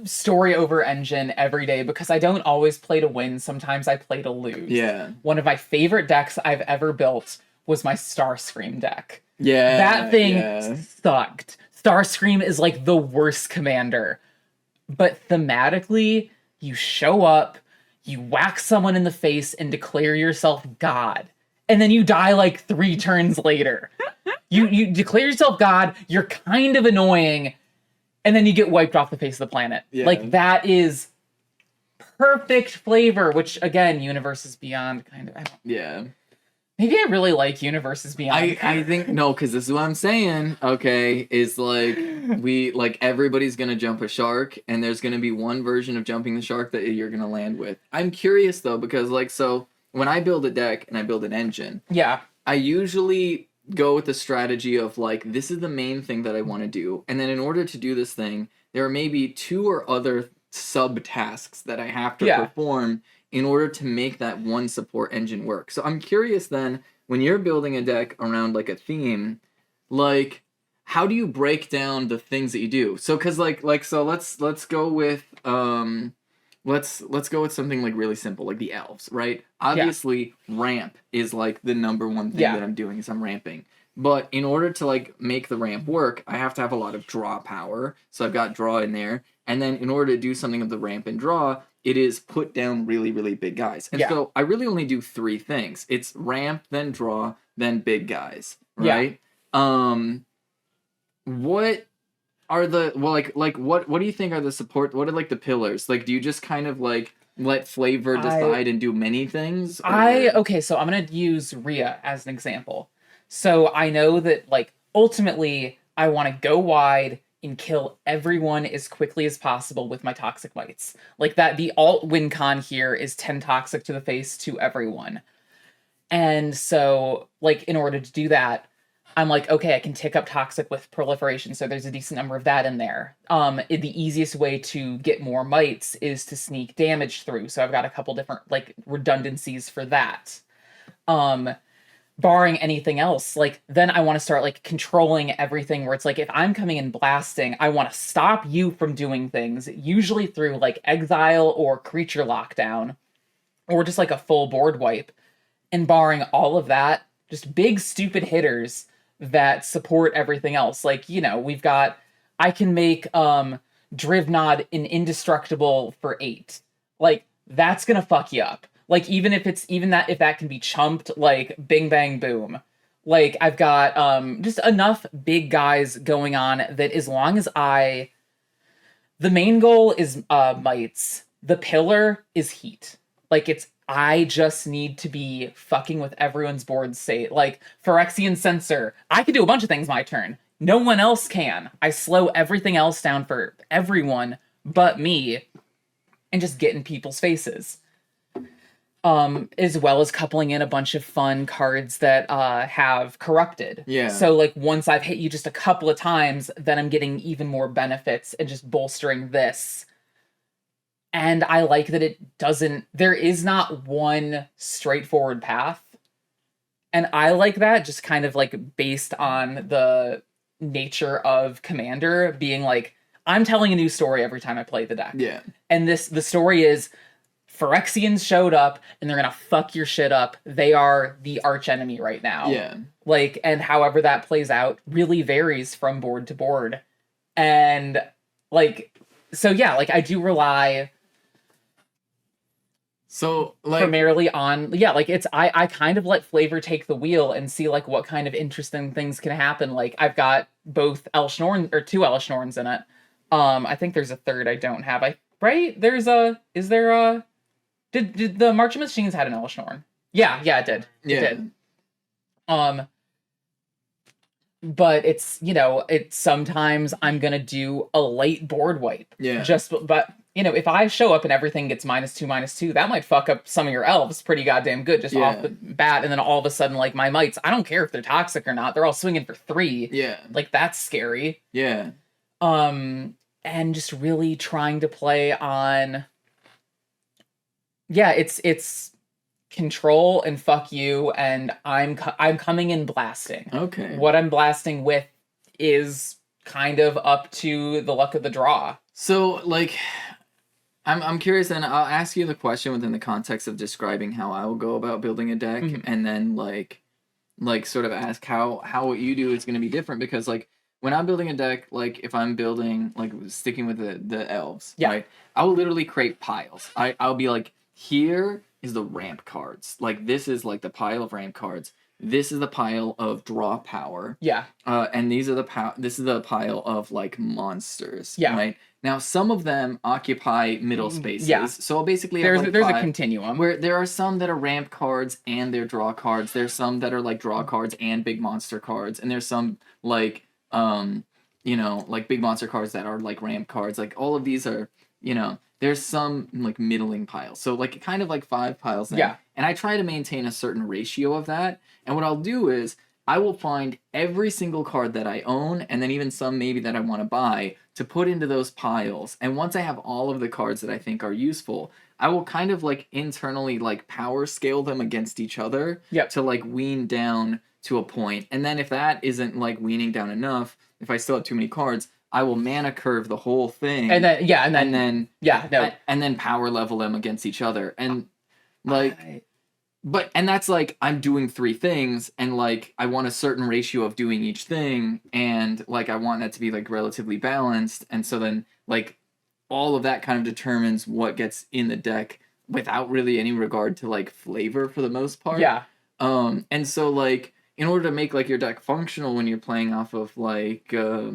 story over engine every day, because I don't always play to win. Sometimes I play to lose. Yeah. One of my favorite decks I've ever built was my Starscream deck. Yeah. That thing sucked. Starscream is like the worst commander. But thematically, you show up, you whack someone in the face and declare yourself God. And then you die like 3 turns later. You declare yourself God, you're kind of annoying, and then you get wiped off the face of the planet. Yeah. Like, that is perfect flavor, which again, Universes Beyond kind of, Yeah. Maybe I really like Universes Beyond. I think, no, because this is what I'm saying, okay, is like, everybody's gonna jump a shark, and there's gonna be one version of jumping the shark that you're gonna land with. I'm curious, though, because, like, so, when I build a deck and I build an engine, I usually go with the strategy of, like, this is the main thing that I want to do, and then in order to do this thing, there are maybe 2 or other sub-tasks that I have to perform in order to make that one support engine work. So I'm curious then, when you're building a deck around like a theme, like how do you break down the things that you do? So cuz so let's go with let's go with something like really simple, like the elves, right? Obviously ramp is like the number one thing that I'm doing is I'm ramping. But in order to like make the ramp work, I have to have a lot of draw power. So I've got draw in there. And then in order to do something of the ramp and draw, it is put down really, really big guys. And so I really only do 3 things. It's ramp, then draw, then big guys, right? What are the what do you think are the support? What are like the pillars? Like, do you just kind of like let flavor decide and do many things? Okay, so I'm gonna use Rhea as an example. So I know that like ultimately I want to go wide and kill everyone as quickly as possible with my toxic mites. Like that, the alt win con here is 10 toxic to the face to everyone. And so, like, in order to do that, I'm like, okay, I can tick up toxic with proliferation, so there's a decent number of that in there. The easiest way to get more mites is to sneak damage through, so I've got a couple different, like, redundancies for that. barring anything else, like then I want to start like controlling everything where it's like if I'm coming in blasting, I want to stop you from doing things, usually through like exile or creature lockdown or just like a full board wipe. And barring all of that, just big stupid hitters that support everything else. Like, you know, we've got I can make Drivnod an indestructible for 8. Like that's gonna fuck you up. Like even if it's even that if that can be chumped, like bing bang boom. Like I've got just enough big guys going on that as long as the main goal is mites. The pillar is heat. Like it's I just need to be fucking with everyone's board state. Like Phyrexian Censor, I can do a bunch of things my turn. No one else can. I slow everything else down for everyone but me and just get in people's faces. As well as coupling in a bunch of fun cards that have corrupted. Yeah. So like once I've hit you just a couple of times, then I'm getting even more benefits and just bolstering this. And I like that there is not one straightforward path. And I like that just kind of like based on the nature of Commander being like, I'm telling a new story every time I play the deck. Yeah. And the story is Phyrexians showed up and they're gonna fuck your shit up. They are the arch enemy right now. Yeah. Like, and however that plays out really varies from board to board. And like, so yeah, like I do rely so like primarily on like it's I kind of let flavor take the wheel and see like what kind of interesting things can happen. Like I've got both Elshnorn or 2 Elshnorns in it. I think there's a third I don't have. Did the March of Machines had an Elshnorn? Yeah, it did. Yeah. It did. But it's, you know, it's sometimes I'm gonna do a late board wipe. Yeah. But you know, if I show up and everything gets -2/-2, that might fuck up some of your elves pretty goddamn good just off the bat. And then all of a sudden, like my mites, I don't care if they're toxic or not, they're all swinging for 3. Yeah. Like that's scary. Yeah. And just really trying to play on. Yeah, it's control and fuck you, and I'm coming in blasting. Okay. What I'm blasting with is kind of up to the luck of the draw. So, like, I'm curious, and I'll ask you the question within the context of describing how I will go about building a deck, and then like sort of ask how what you do is going to be different, because like when I'm building a deck, like if I'm building like sticking with the elves, right? I will literally create piles. I'll be like, here is the ramp cards. Like this is like the pile of ramp cards. This is the pile of draw power. Yeah. And these are this is the pile of like monsters. Yeah. Right. Now some of them occupy middle spaces. Yeah. So I'll basically there's have like there's a continuum where there are some that are ramp cards and they're draw cards. There's some that are like draw cards and big monster cards, and there's some like you know, like big monster cards that are like ramp cards. Like all of these are, you know, there's some like middling piles. So like kind of like 5 piles in. Yeah. And I try to maintain a certain ratio of that. And what I'll do is I will find every single card that I own, and then even some maybe that I want to buy, to put into those piles. And once I have all of the cards that I think are useful, I will kind of like internally like power scale them against each other to like wean down to a point. And then if that isn't like weaning down enough, if I still have too many cards, I will mana curve the whole thing. And then and then power level them against each other. And like and that's like I'm doing 3 things, and like I want a certain ratio of doing each thing, and like I want that to be like relatively balanced. And so then like all of that kind of determines what gets in the deck without really any regard to like flavor for the most part. Yeah. And so like in order to make like your deck functional when you're playing off of like a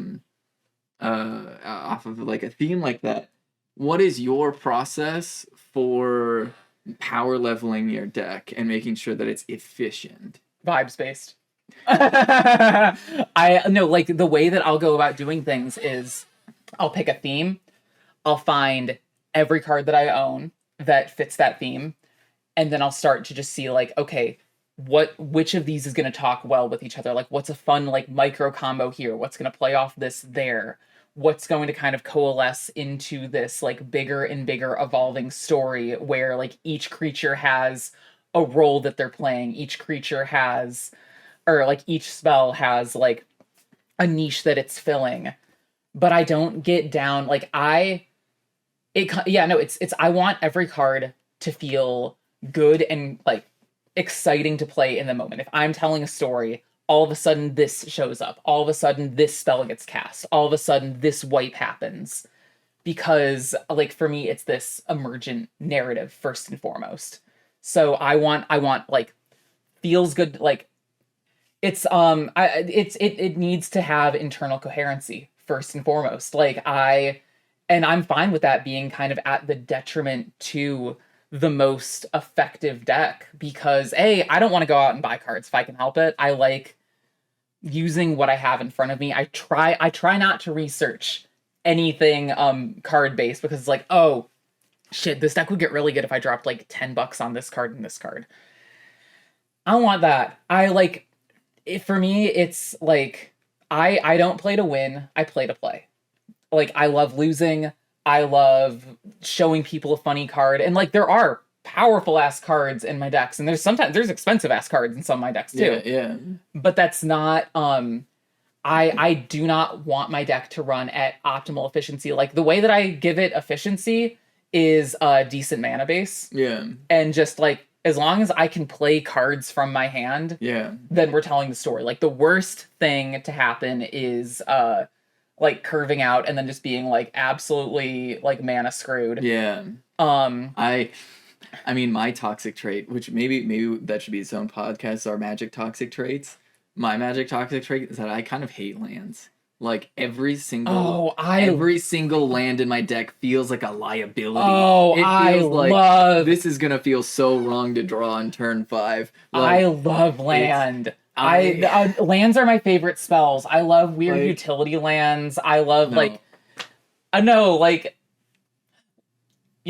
theme like that, what is your process for power leveling your deck and making sure that it's efficient? Vibes based. I know, like the way that I'll go about doing things is I'll pick a theme, I'll find every card that I own that fits that theme, and then I'll start to just see like, okay, which of these is going to talk well with each other? Like what's a fun like micro combo here? What's going to play off this there? What's going to kind of coalesce into this like bigger and bigger evolving story where like each creature has a role that they're playing. Each creature has, or like each spell has like a niche that it's filling. But I don't get down like it's I want every card to feel good and like exciting to play in the moment. If I'm telling a story, all of a sudden this shows up. All of a sudden this spell gets cast. All of a sudden this wipe happens. Because like for me it's this emergent narrative first and foremost. So I want like feels good like it needs to have internal coherency first and foremost. And I'm fine with that being kind of at the detriment to the most effective deck because I don't want to go out and buy cards if I can help it. I like using what I have in front of me. I try not to research anything card based because it's like, oh shit, this deck would get really good if I dropped like $10 on this card and this card. I don't want that. For me, it's like I don't play to win. I play to play. Like I love losing. I love showing people a funny card, and like there are powerful ass cards in my decks, and there's expensive ass cards in some of my decks too. Yeah. But that's not. I do not want my deck to run at optimal efficiency. Like the way that I give it efficiency is a decent mana base. Yeah. And just like as long as I can play cards from my hand, then we're telling the story. Like the worst thing to happen is like curving out and then just being like absolutely like mana screwed. Yeah. I mean my toxic trait, which maybe that should be its own podcast, are magic toxic traits. My magic toxic trait is that I kind of hate lands. Like every single land in my deck feels like a liability. Oh, it feels like this is gonna feel so wrong to draw on turn 5. Like, I love land. Lands are my favorite spells. I love weird utility lands. I love you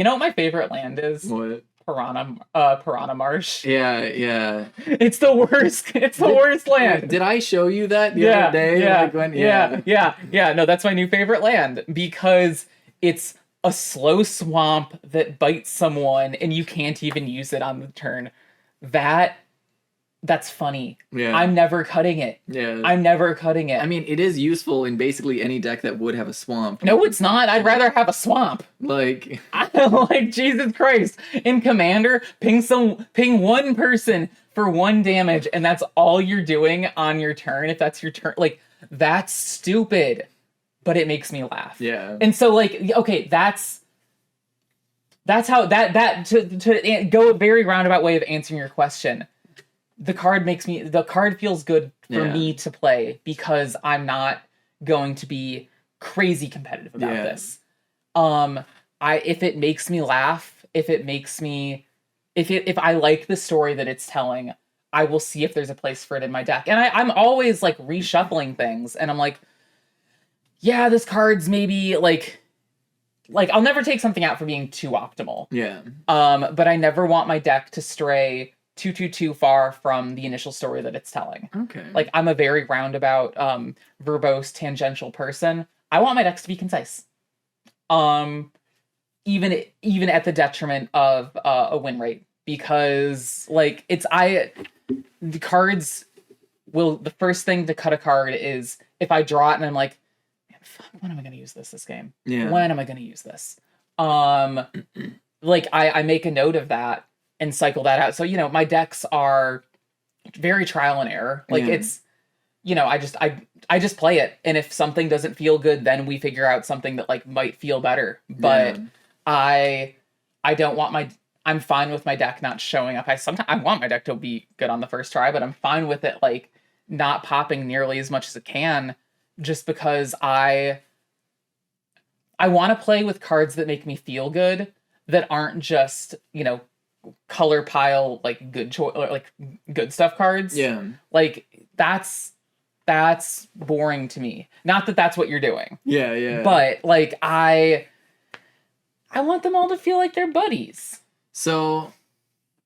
know what my favorite land is? What? Piranha Marsh. Yeah. It's the worst. It's the worst land. Did I show you that the other day? Yeah. No, that's my new favorite land because it's a slow swamp that bites someone and you can't even use it on the turn. That's funny. Yeah. I'm never cutting it. Yeah. I'm never cutting it. I mean, it is useful in basically any deck that would have a swamp. No, it's not. I'd rather have a swamp. Like Jesus Christ. In Commander, ping one person for 1 damage, and that's all you're doing on your turn. If that's your turn, like that's stupid, but it makes me laugh. Yeah. And so, like, okay, that's how to go a very roundabout way of answering your question. The card feels good for me to play because I'm not going to be crazy competitive about this. If it makes me laugh, if I like the story that it's telling, I will see if there's a place for it in my deck. And I'm always like reshuffling things and I'm like, yeah, this card's maybe like I'll never take something out for being too optimal. Yeah. But I never want my deck to stray too far from the initial story that it's telling. Okay. Like I'm a very roundabout, verbose, tangential person. I want my decks to be concise. Even at the detriment of a win rate, because like the cards will, the first thing to cut a card is if I draw it and I'm like, man, fuck, when am I going to use this game? Yeah. When am I going to use this? Like I make a note of that and cycle that out. So, you know, my decks are very trial and error. Like it's, you know, I just play it. And if something doesn't feel good, then we figure out something that like might feel better. But I don't want I'm fine with my deck not showing up. I want my deck to be good on the first try, but I'm fine with it like not popping nearly as much as it can just because I want to play with cards that make me feel good, that aren't just, you know, color pile like good stuff cards. Yeah. Like that's boring to me. Not that that's what you're doing. Yeah. But like I want them all to feel like they're buddies. So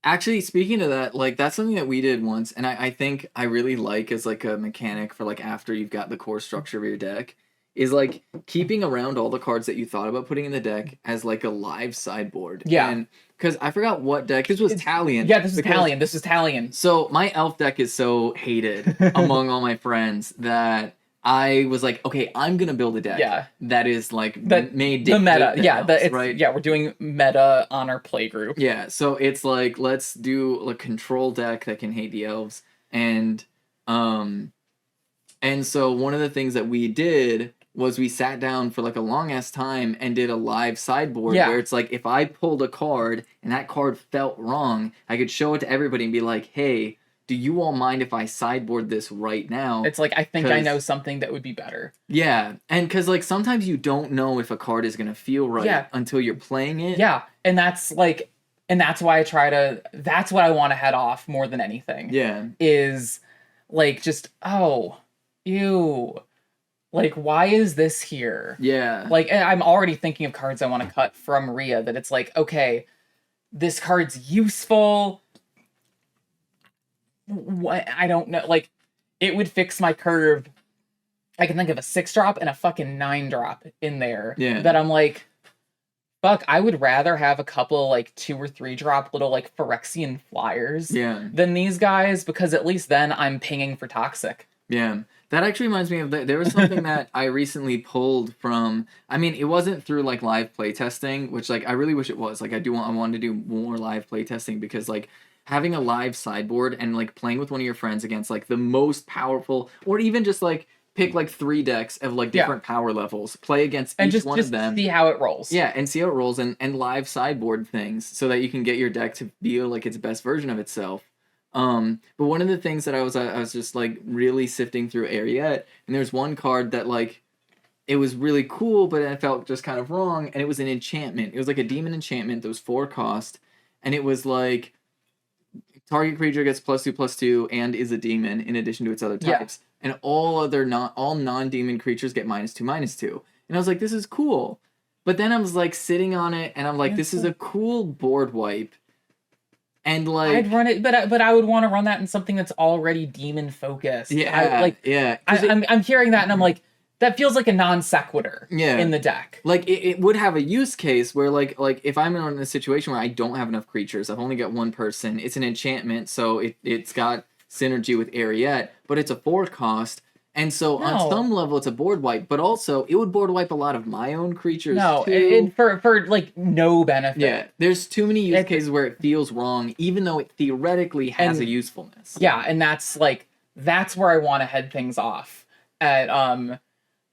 actually speaking of that, like that's something that we did once and I think I really like as like a mechanic for like after you've got the core structure of your deck is like keeping around all the cards that you thought about putting in the deck as like a live sideboard. Yeah. And because I forgot what deck. This was Talion. Yeah, this is Talion. This is Talion. So my elf deck is so hated among all my friends that I was like, okay, I'm gonna build a deck that is like made the meta. Elves, right? Yeah, we're doing meta on our playgroup. Yeah, so it's like let's do a control deck that can hate the elves, and so one of the things that we did was we sat down for like a long ass time and did a live sideboard where it's like if I pulled a card and that card felt wrong, I could show it to everybody and be like, hey, do you all mind if I sideboard this right now? It's like, I think I know something that would be better. Yeah, and because like sometimes you don't know if a card is going to feel right until you're playing it. Yeah, and that's like, and that's why that's what I want to head off more than anything. Yeah. Is like just, oh, ew. Like, why is this here? Yeah. Like, I'm already thinking of cards I want to cut from Rhea that it's like, okay, this card's useful. What? I don't know. Like, it would fix my curve. I can think of a 6-drop and a fucking 9-drop in there. Yeah. That I'm like, fuck, I would rather have a couple, like, 2 or 3-drop little, like, Phyrexian flyers than these guys, because at least then I'm pinging for toxic. Yeah. That actually reminds me of there was something that I recently pulled from. I mean, it wasn't through like live playtesting, which like I really wish it was. Like I wanted to do more live playtesting because like having a live sideboard and like playing with one of your friends against like the most powerful, or even just like pick like 3 decks of like different power levels, play against each one of them, see how it rolls. Yeah, and see how it rolls and live sideboard things so that you can get your deck to feel like its best version of itself. But one of the things that I was just like really sifting through Ariette, and there's one card that like it was really cool, but it felt just kind of wrong, and it was an enchantment. It was like a demon enchantment that was 4 cost, and it was like target creature gets +2/+2 and is a demon in addition to its other types, and all non-demon creatures get -2/-2. And I was like, this is cool, but then I was like sitting on it, and I'm like, this is a cool board wipe. And like I'd run it, but I would want to run that in something that's already demon focused. I'm hearing that and I'm like, that feels like a non sequitur in the deck. Like it would have a use case where like if I'm in a situation where I don't have enough creatures, I've only got 1 person. It's an enchantment, so it's got synergy with Ariette, but it's a 4 cost. And so on some level it's a board wipe, but also it would board wipe a lot of my own creatures too. And for like no benefit. Yeah, there's too many use cases where it feels wrong, even though it theoretically has a usefulness. Yeah, and that's where I want to head things off at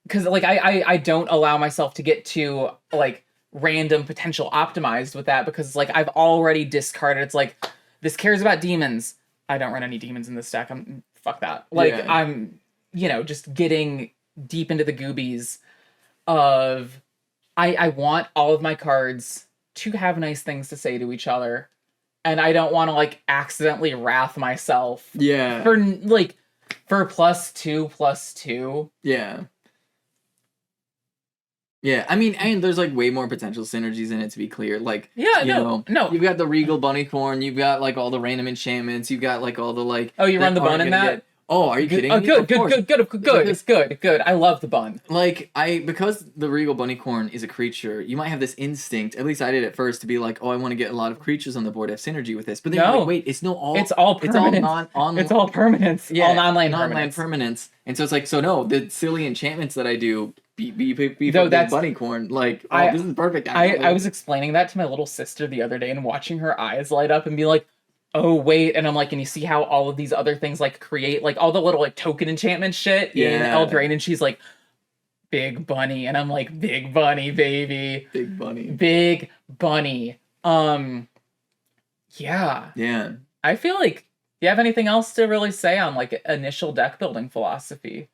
because like I don't allow myself to get too like random potential optimized with that, because like I've already discarded. It's like, this cares about demons. I don't run any demons in this deck. Fuck that. Like I'm just getting deep into the goobies of I want all of my cards to have nice things to say to each other, and I don't want to like accidentally wrath myself for +2/+2. Yeah, I mean, and there's like way more potential synergies in it, to be clear. Like, no, you've got the Regal Bunnycorn, you've got like all the random enchantments, you've got like all the like. Oh, you run the bun in that? Oh, are you kidding me? Oh, good. It's good. I love the bun. Like, because the Regal Bunnycorn is a creature, you might have this instinct, at least I did at first, to be like, oh, I want to get a lot of creatures on the board, have synergy with this. But then you're like, wait, it's all permanence. It's all permanence. Yeah, all non-land permanence. And so it's like, so no, the silly enchantments that I do be from the Bunnycorn. Like, this is perfect. I was explaining that to my little sister the other day and watching her eyes light up and be like, oh wait, and I'm like, and you see how all of these other things like create like all the little like token enchantment shit in Eldraine, and she's like, big bunny, and I'm like, big bunny, baby. Big bunny. Big bunny. Yeah. I feel like, do you have anything else to really say on like initial deck building philosophy?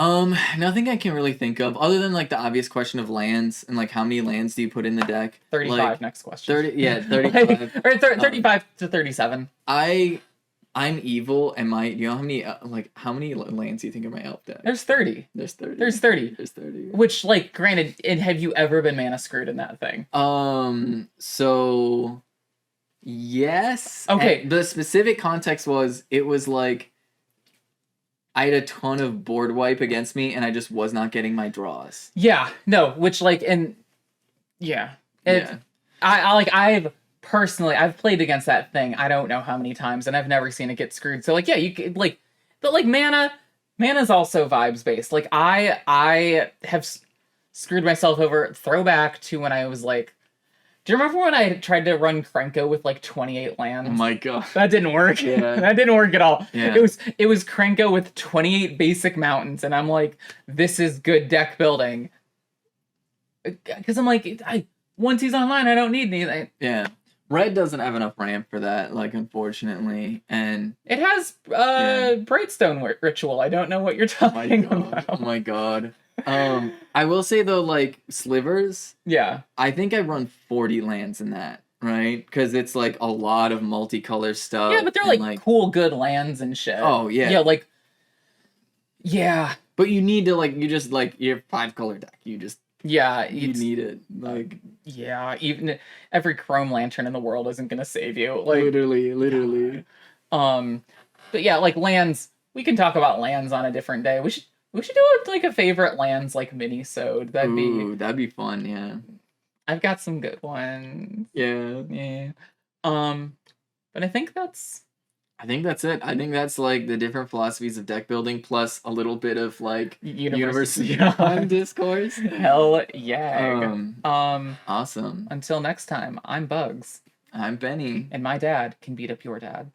Nothing I can really think of other than like the obvious question of lands and like how many lands do you put in the deck? 35. Like, next question. 35. Or 35 to 37. I'm evil, and do you know how many how many lands do you think are my elf deck? There's 30. There's 30. There's 30. There's 30. Which, like, granted, and have you ever been mana screwed in that thing? So yes. Okay. And the specific context was, it was like I had a ton of board wipe against me, and I just was not getting my draws. Yeah, no, which like and yeah, Yeah. I've personally I've played against that thing. I don't know how many times, and I've never seen it get screwed. So like, yeah, you could like, but like mana's also vibes based. Like I have screwed myself over. Throwback to when I was like, do you remember when I tried to run Krenko with like 28 lands? Oh my god. That didn't work. Yeah. That didn't work at all. Yeah. It was Krenko with 28 basic mountains, and I'm like, this is good deck building. Because I'm like, once he's online, I don't need anything. Yeah. Red doesn't have enough ramp for that, like, unfortunately. And it has Brightstone Ritual. I don't know what you're talking about. Oh my god. I will say though, like, Slivers. Yeah. I think I run 40 lands in that, right? Because it's like a lot of multicolor stuff. Yeah, but they're like cool, good lands and shit. Oh yeah. Yeah, like. Yeah. But you need to like you have 5-color deck. You just you need it. Like yeah, even every Chrome Lantern in the world isn't gonna save you. Like literally. But yeah, like lands. We can talk about lands on a different day. We should do like a favorite lands like mini-sode. That'd be fun. Yeah. I've got some good ones. Yeah. Yeah. But I think that's it. I think that's like the different philosophies of deck building plus a little bit of like university discourse. Hell yeah. Awesome. Until next time, I'm Bugs. I'm Benny. And my dad can beat up your dad.